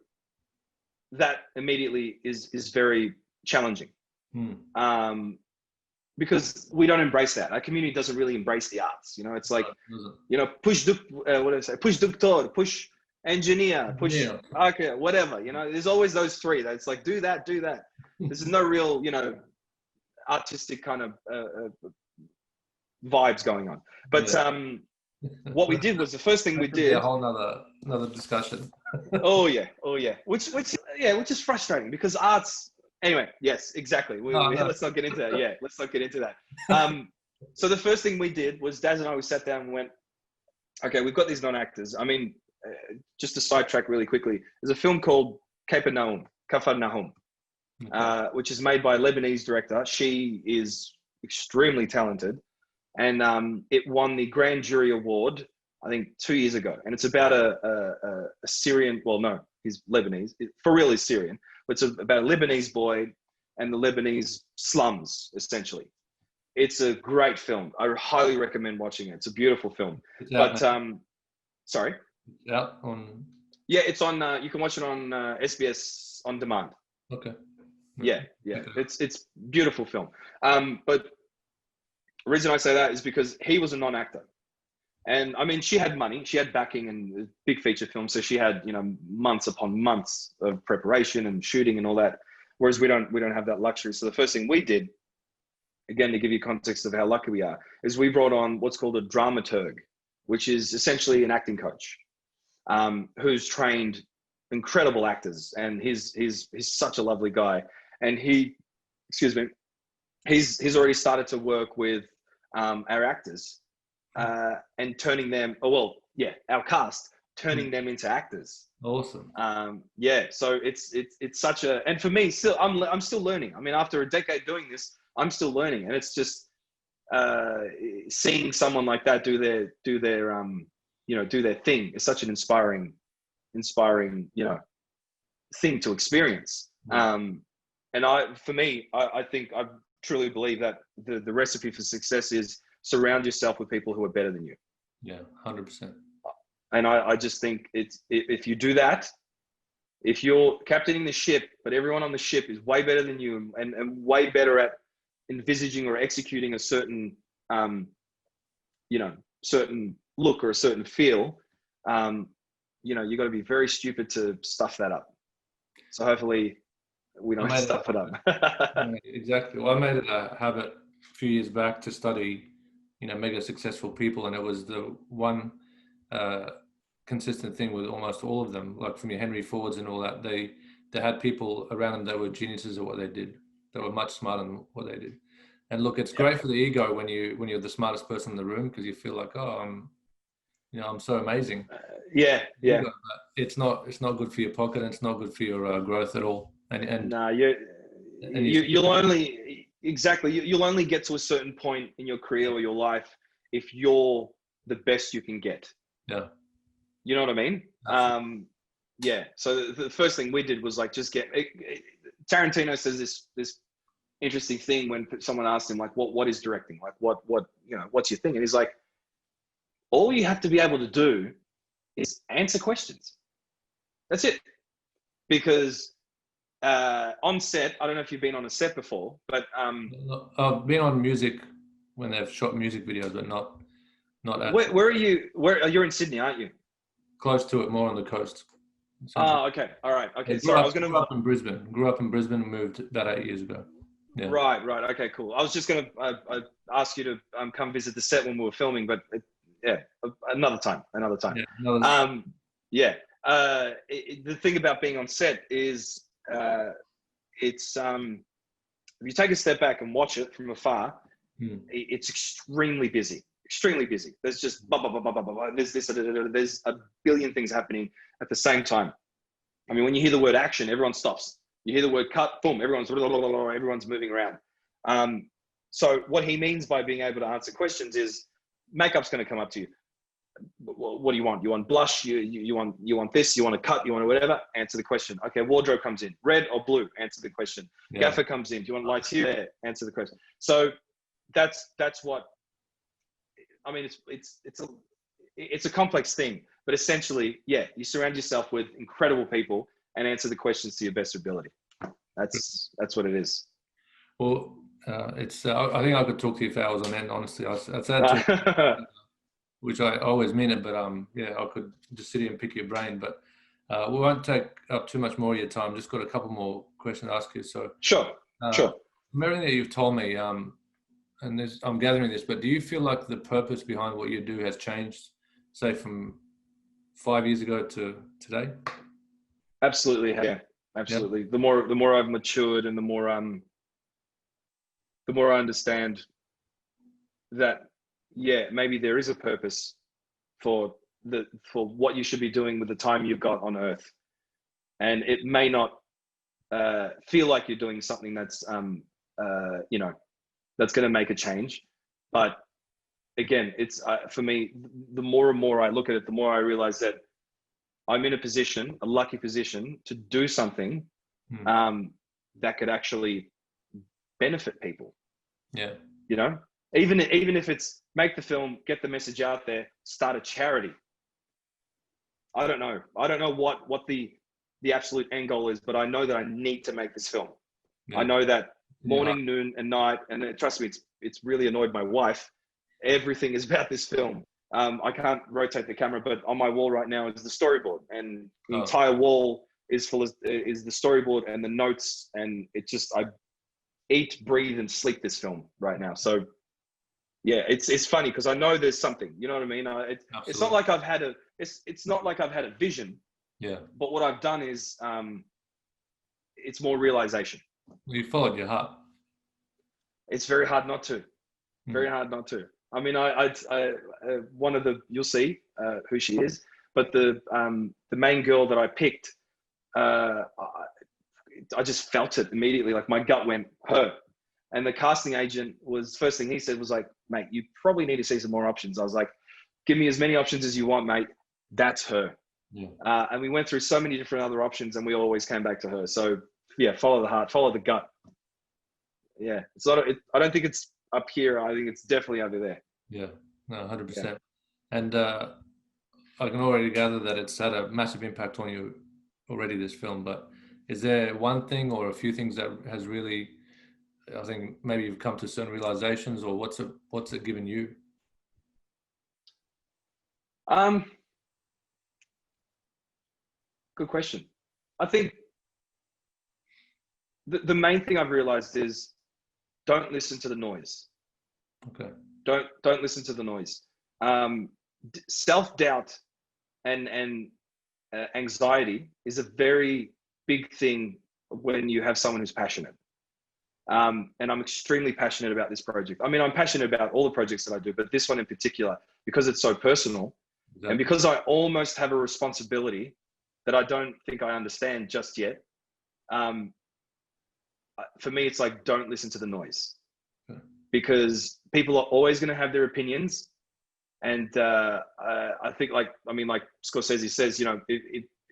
that immediately is very challenging. because we don't embrace that. Our community doesn't really embrace the arts. You know, it's like, you know, push doctor, push engineer, push okay, whatever. You know, there's always those three. That's like, do that. There's no real, you know, artistic kind of vibes going on. But what we did was the first thing we did. A whole another discussion. oh yeah, which is frustrating because arts. Anyway, yes, exactly. Let's not get into that. Yeah, let's not get into that. So the first thing we did was Daz and I, we sat down and went, okay, we've got these non-actors. I mean, just to sidetrack really quickly, there's a film called Capernaum, which is made by a Lebanese director. She is extremely talented, and it won the Grand Jury Award, I think 2 years ago. And it's about a Syrian. Well, no, he's Lebanese. For real, he's Syrian. But it's about a Lebanese boy and the Lebanese slums, essentially. It's a great film. I highly recommend watching it. It's a beautiful film. Sorry. Yeah. Yeah, it's on. You can watch it on SBS on demand. Okay. Yeah. Okay. It's beautiful film. But the reason I say that is because he was a non-actor. And I mean, she had money, she had backing and big feature film. So she had, you know, months upon months of preparation and shooting and all that. Whereas we don't have that luxury. So the first thing we did, again, to give you context of how lucky we are, is we brought on what's called a dramaturg, which is essentially an acting coach, who's trained incredible actors. And he's such a lovely guy. And he's already started to work with our actors. And turning them, our cast, turning them into actors. Awesome. So it's such a, and for me, still, I'm still learning. I mean, after a decade doing this, I'm still learning, and it's just seeing someone like that do their thing is such an inspiring, you know, thing to experience. And I think I truly believe that the recipe for success is surround yourself with people who are better than you. Yeah, 100%. And I just think if you do that, if you're captaining the ship, but everyone on the ship is way better than you and way better at envisaging or executing a certain, certain look or a certain feel, you got to be very stupid to stuff that up. So hopefully we don't stuff it up. Exactly. Well, I made it a habit a few years back to study mega successful people, and it was the one consistent thing with almost all of them, like from your Henry Fords and all that. They had people around them that were geniuses at what they did. They were much smarter than what they did. And look, it's great for the ego when you're the smartest person in the room, because you feel like, I'm so amazing. Yeah. Ego, but it's not good for your pocket, and it's not good for your growth at all. And no, you'll only get to a certain point in your career or your life if you're the best you can get. Yeah. You know what I mean? So the first thing we did was like just get. Tarantino says this interesting thing when someone asked him like, what is directing? Like what's your thing? And he's like, all you have to be able to do is answer questions. That's it. Because on set, I don't know if you've been on a set before, but I've been on music when they've shot music videos, but not at. Where are you? You're in Sydney, aren't you? Close to it, more on the coast. Okay. All right. Okay. Grew up in Brisbane. Grew up in Brisbane and moved about 8 years ago. Yeah. Right. Okay, cool. I was just going to ask you to come visit the set when we were filming, but another time. Yeah, the thing about being on set is it's if you take a step back and watch it from afar, it's extremely busy. There's just there's this, there's a billion things happening at the same time. I mean, when you hear the word action, everyone stops. You hear the word cut, boom, everyone's moving around. So what he means by being able to answer questions is makeup's going to come up to you. What do you want? You want blush? You want this? You want a cut? You want whatever? Answer the question. Okay, wardrobe comes in. Red or blue? Answer the question. Yeah. Gaffer comes in. Do you want lights here? There? Answer the question. So that's what. I mean, it's a complex thing, but essentially, you surround yourself with incredible people and answer the questions to your best ability. That's what it is. Well, It's I think I could talk to you for hours on end. Honestly, I say that to, which I always mean it, but yeah, I could just sit here and pick your brain, but we won't take up too much more of your time. Just got a couple more questions to ask you. So, Sure, sure. from everything that you've told me, and I'm gathering this, but do you feel like the purpose behind what you do has changed, say, from 5 years ago to today? Absolutely, yeah, absolutely. The more I've matured, and the more I understand that, yeah, maybe there is a purpose for what you should be doing with the time you've got on Earth, and it may not feel like you're doing something that's that's going to make a change, but again, it's for me, the more and more I look at it, the more I realize that I'm in a lucky position to do something that could actually benefit people. Yeah. You know, even if it's make the film, get the message out there, start a charity. I don't know what the absolute end goal is, but I know that I need to make this film. Yeah. I know that morning, noon, and night, and trust me, it's really annoyed my wife. Everything is about this film. I can't rotate the camera, but on my wall right now is the storyboard, and the entire wall is full of is the storyboard and the notes, and it just I eat, breathe, and sleep this film right now. So yeah, it's funny because I know there's something. You know what I mean? It's not like I've had it's not like I've had a vision. Yeah. But what I've done is it's more realization. You followed your heart. It's very hard not to. Very hard not to. I mean, I one of the, you'll see who she is, but the main girl that I picked, I just felt it immediately. Like my gut went, her. And the casting agent was, first thing he said was like, mate, you probably need to see some more options. I was like, give me as many options as you want, mate. That's her. Yeah. And we went through so many different other options, and we always came back to her. So yeah, follow the heart, follow the gut. Yeah, it's not. I don't think it's up here. I think it's definitely over there. Yeah, no, 100%. Yeah. And I can already gather that it's had a massive impact on you already, this film. But is there one thing or a few things that has really, I think maybe you've come to certain realizations, or what's it given you? Good question. I think the main thing I've realized is don't listen to the noise. Okay. Don't listen to the noise. Self-doubt and anxiety is a very big thing when you have someone who's passionate. And I'm extremely passionate about this project. I mean, I'm passionate about all the projects that I do, but this one in particular, because it's so personal, and because I almost have a responsibility that I don't think I understand just yet. For me, it's like, don't listen to the noise, because people are always going to have their opinions. And I think, like Scorsese says, you know,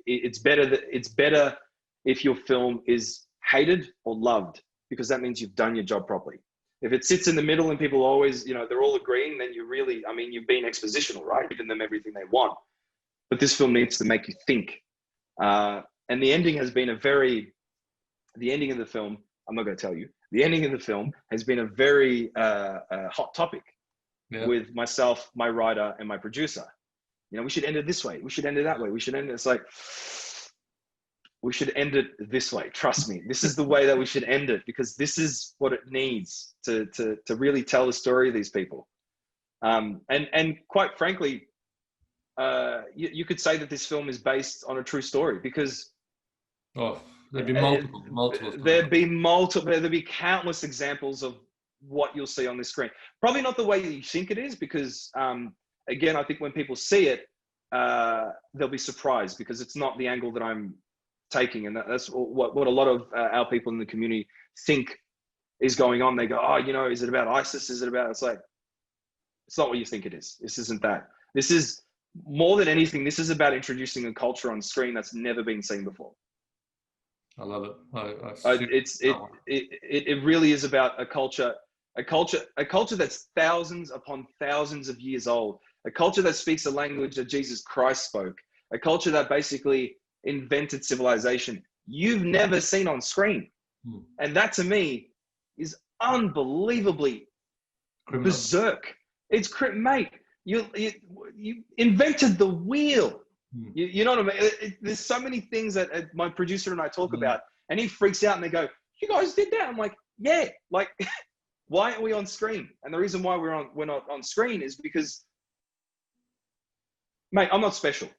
it's better if your film is hated or loved, because that means you've done your job properly. If it sits in the middle and people always, you know, they're all agreeing, then you've been expositional, right? Giving them everything they want. But this film needs to make you think. And the ending has been the ending of the film, I'm not going to tell you, the ending of the film has been a very hot topic with myself, my writer, and my producer. You know, we should end it this way. We should end it that way. We should end it. It's like, we should end it this way. Trust me. This is the way that we should end it, because this is what it needs to really tell the story of these people. And quite frankly, you could say that this film is based on a true story, because there'd be multiple. There'd be countless examples of what you'll see on this screen. Probably not the way you think it is, because again, I think when people see it, they'll be surprised, because it's not the angle that I'm taking, and that's what a lot of our people in the community think is going on. They go, oh, you know, is it about ISIS? Is it about? It's like, it's not what you think it is. This isn't that. This is, more than anything, this is about introducing a culture on screen that's never been seen before. I love it. It really is about a culture that's thousands upon thousands of years old, a culture that speaks a language that Jesus Christ spoke, a culture that basically invented civilization you've never seen on screen. And that, to me, is unbelievably Criminal. berserk. It's mate. You invented the wheel. You know what I mean? There's so many things that my producer and I talk about, and he freaks out and they go, "You guys did that?" I'm like, "Yeah." Like, why aren't we on screen? And the reason why we're not on screen is because, mate, I'm not special,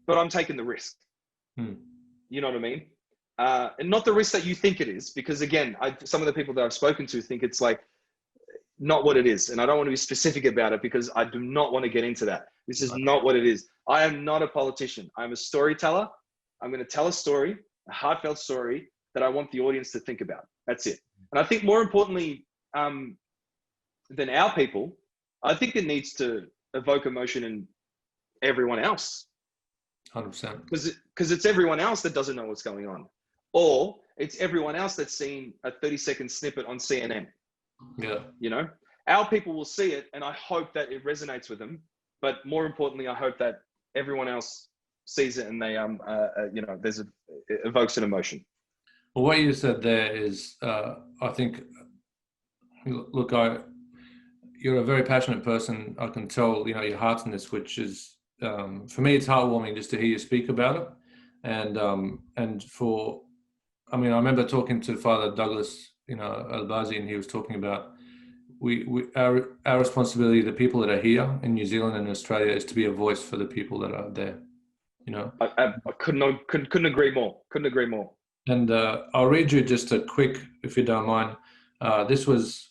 but I'm taking the risk. You know what I mean? And not the risk that you think it is, because again, some of the people that I've spoken to think it's like not what it is. And I don't want to be specific about it because I do not want to get into that. This is not what it is. I am not a politician. I'm a storyteller. I'm going to tell a story, a heartfelt story that I want the audience to think about. That's it. And I think more importantly than our people, I think it needs to evoke emotion in everyone else. 100%. Because it's everyone else that doesn't know what's going on. Or it's everyone else that's seen a 30-second snippet on CNN. Yeah. You know, our people will see it, and I hope that it resonates with them. But more importantly, I hope that everyone else sees it and they, it evokes an emotion. Well, what you said there is, I think, look, you're a very passionate person. I can tell, your heart's in this, which is, for me, it's heartwarming just to hear you speak about it. And I remember talking to Father Douglas, Albazi, and he was talking about our responsibility, the people that are here in New Zealand and Australia, is to be a voice for the people that are there. I couldn't agree more. Couldn't agree more. And I'll read you just a quick, if you don't mind. This was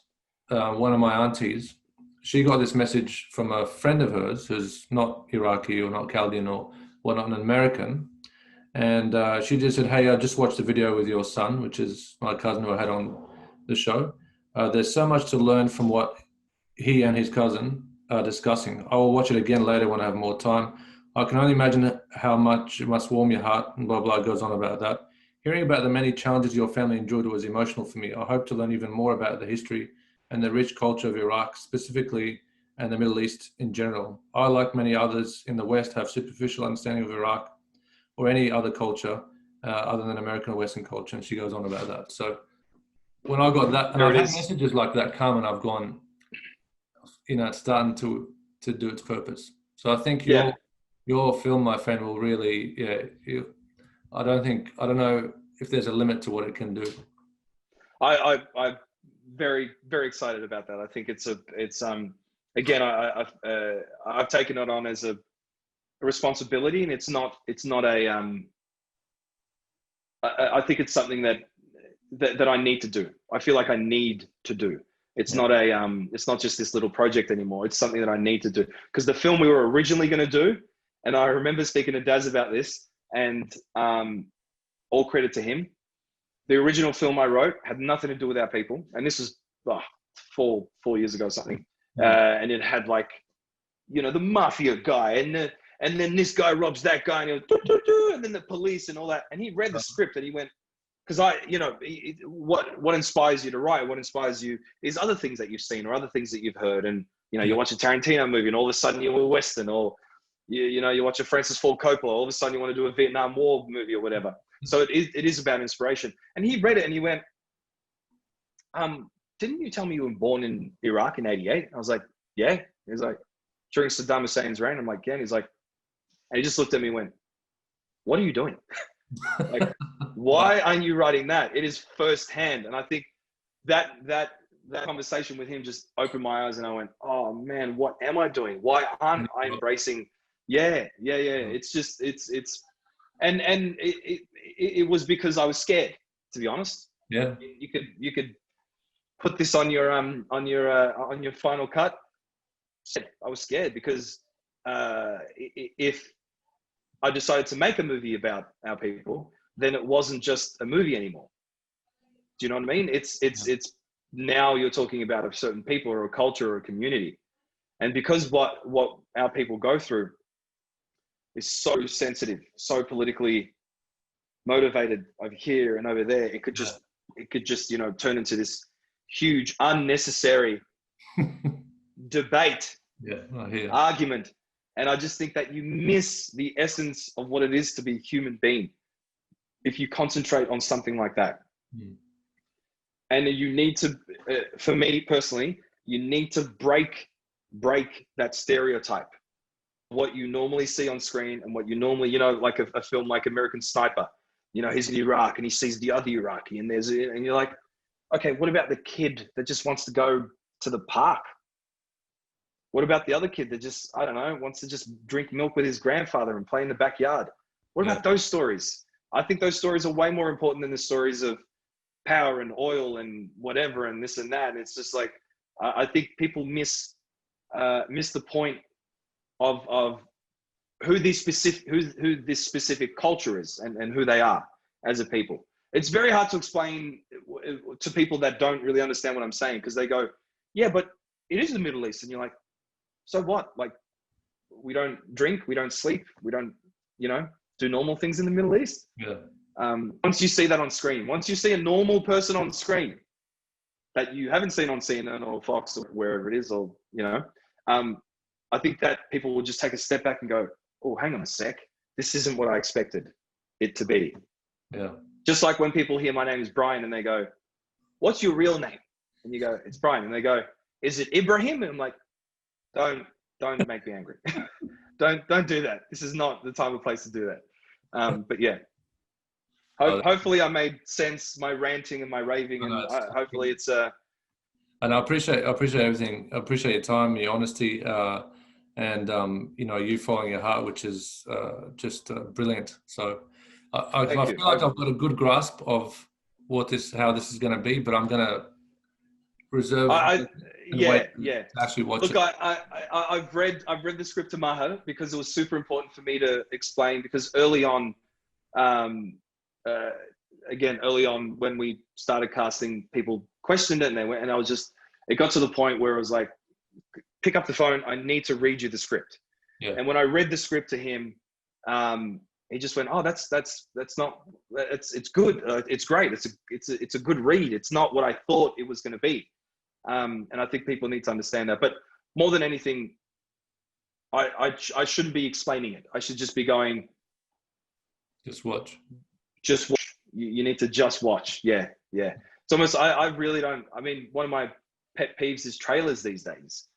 one of my aunties. She got this message from a friend of hers who's not Iraqi or not Chaldean or whatnot, an American. And she just said, "Hey, I just watched the video with your son," which is my cousin who I had on the show. "There's so much to learn from what he and his cousin are discussing. I will watch it again later when I have more time. I can only imagine how much it must warm your heart," and blah, blah, goes on about that. "Hearing about the many challenges your family endured was emotional for me. I hope to learn even more about the history and the rich culture of Iraq specifically and the Middle East in general. I, like many others in the West, have superficial understanding of Iraq or any other culture other than American or Western culture." And she goes on about that. So when I got that, and I've had messages like that come, and I've gone, it's starting to do its purpose. So I think your film, my friend, will really, I don't know if there's a limit to what it can do. I'm very, very excited about that. I think again, I've taken it on as a responsibility, and it's not a, I think it's something that I need to do. I feel like I need to do. It's not it's not just this little project anymore. It's something that I need to do, because the film we were originally going to do, and I remember speaking to Daz about this, and all credit to him. The original film I wrote had nothing to do with our people, and this was 4 years ago or something. And it had the mafia guy, and then this guy robs that guy, and he was, and then the police and all that. And he read the script and he went, because what inspires you to write, what inspires you is other things that you've seen or other things that you've heard. And, you watch a Tarantino movie and all of a sudden you're a Western, or, you watch a Francis Ford Coppola, all of a sudden you want to do a Vietnam War movie or whatever. So it is about inspiration. And he read it and he went, "Didn't you tell me you were born in Iraq in 88? I was like, "Yeah." He was like, "During Saddam Hussein's reign?" I'm like, "Yeah." And he's like, and he just looked at me and went, "What are you doing? Why aren't you writing that?" It is firsthand. And I think that conversation with him just opened my eyes, and I went, "Oh man, what am I doing? Why aren't I embracing?" Yeah. It's just, and it was because I was scared, to be honest. Yeah. You could put this on your final cut. I was scared because if I decided to make a movie about our people, then it wasn't just a movie anymore. Do you know what I mean? It's now you're talking about a certain people or a culture or a community. And because what our people go through is so sensitive, so politically motivated over here and over there, it could just turn into this huge unnecessary debate, argument. And I just think that you miss the essence of what it is to be a human being if you concentrate on something like that. And you need to, for me personally, you need to break that stereotype. What you normally see on screen and what you normally, you know, like a film like American Sniper, you know, he's in Iraq and he sees the other Iraqi and and you're like, okay, what about the kid that just wants to go to the park? What about the other kid that just, I don't know, wants to just drink milk with his grandfather and play in the backyard? What about those stories? I think those stories are way more important than the stories of power and oil and whatever and this and that. And it's just like, I think people miss the point of who this specific culture is and who they are as a people. It's very hard to explain to people that don't really understand what I'm saying, because they go, yeah, but it is the Middle East. And you're like, so what? Like, we don't drink, we don't sleep, we don't, you know, do normal things in the Middle East. Yeah. Once you see that on screen, once you see a normal person on screen that you haven't seen on CNN or Fox or wherever it is, or, you know, I think that people will just take a step back and go, oh, hang on a sec. This isn't what I expected it to be. Yeah. Just like when people hear my name is Brian and they go, what's your real name? And you go, it's Brian. And they go, is it Ibrahim? And I'm like, don't make me angry. don't do that. This is not the time or place to do that. But yeah, hopefully I made sense, my ranting and my raving, and hopefully it's and I appreciate everything. I appreciate your time, your honesty, and you know, you following your heart, which is just brilliant. So I feel like I've got a good grasp of how this is going to be, but I'm going to reserve. Yeah. To actually watch Look, it. I've read the script to Maha because it was super important for me to explain, because early on, early on when we started casting, people questioned it and they went, and it got to the point where it was like, pick up the phone, I need to read you the script. Yeah. And when I read the script to him, he just went, oh, it's good. It's great. It's a good read. It's not what I thought it was going to be. And I think people need to understand that. But more than anything, I shouldn't be explaining it. I should just be going, just watch. Just watch. You need to just watch. Yeah. It's almost, I really don't, I mean, one of my pet peeves is trailers these days.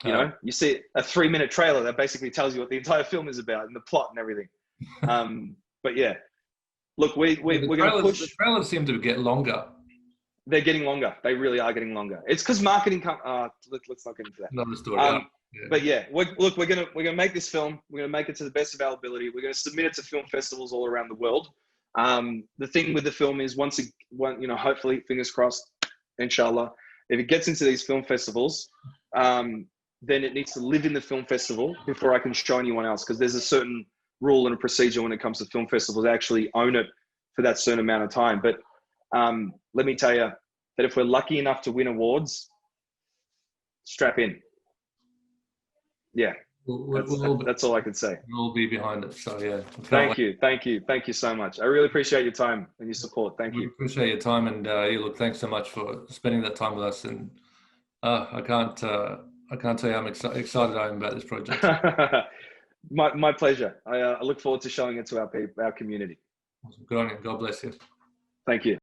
You know, you see a 3-minute trailer that basically tells you what the entire film is about and the plot and everything. But yeah, look, we're going to push. The trailers seem to get longer. They're getting longer. They really are getting longer. It's because marketing. Let's not get into that. Another story. But yeah, we're gonna make this film. We're gonna make it to the best availability. We're gonna submit it to film festivals all around the world. The thing with the film is hopefully, fingers crossed, inshallah, if it gets into these film festivals, then it needs to live in the film festival before I can show anyone else, because there's a certain rule and a procedure when it comes to film festivals. They actually own it for that certain amount of time. But let me tell you that if we're lucky enough to win awards, strap in. Yeah, that's all I can say. We'll be behind it. So yeah. Thank you so much. I really appreciate your time and your support. Thank you. Appreciate your time, and thanks so much for spending that time with us. And I can't tell you how excited I am about this project. My pleasure. I look forward to showing it to our community. Good on you. God bless you. Thank you.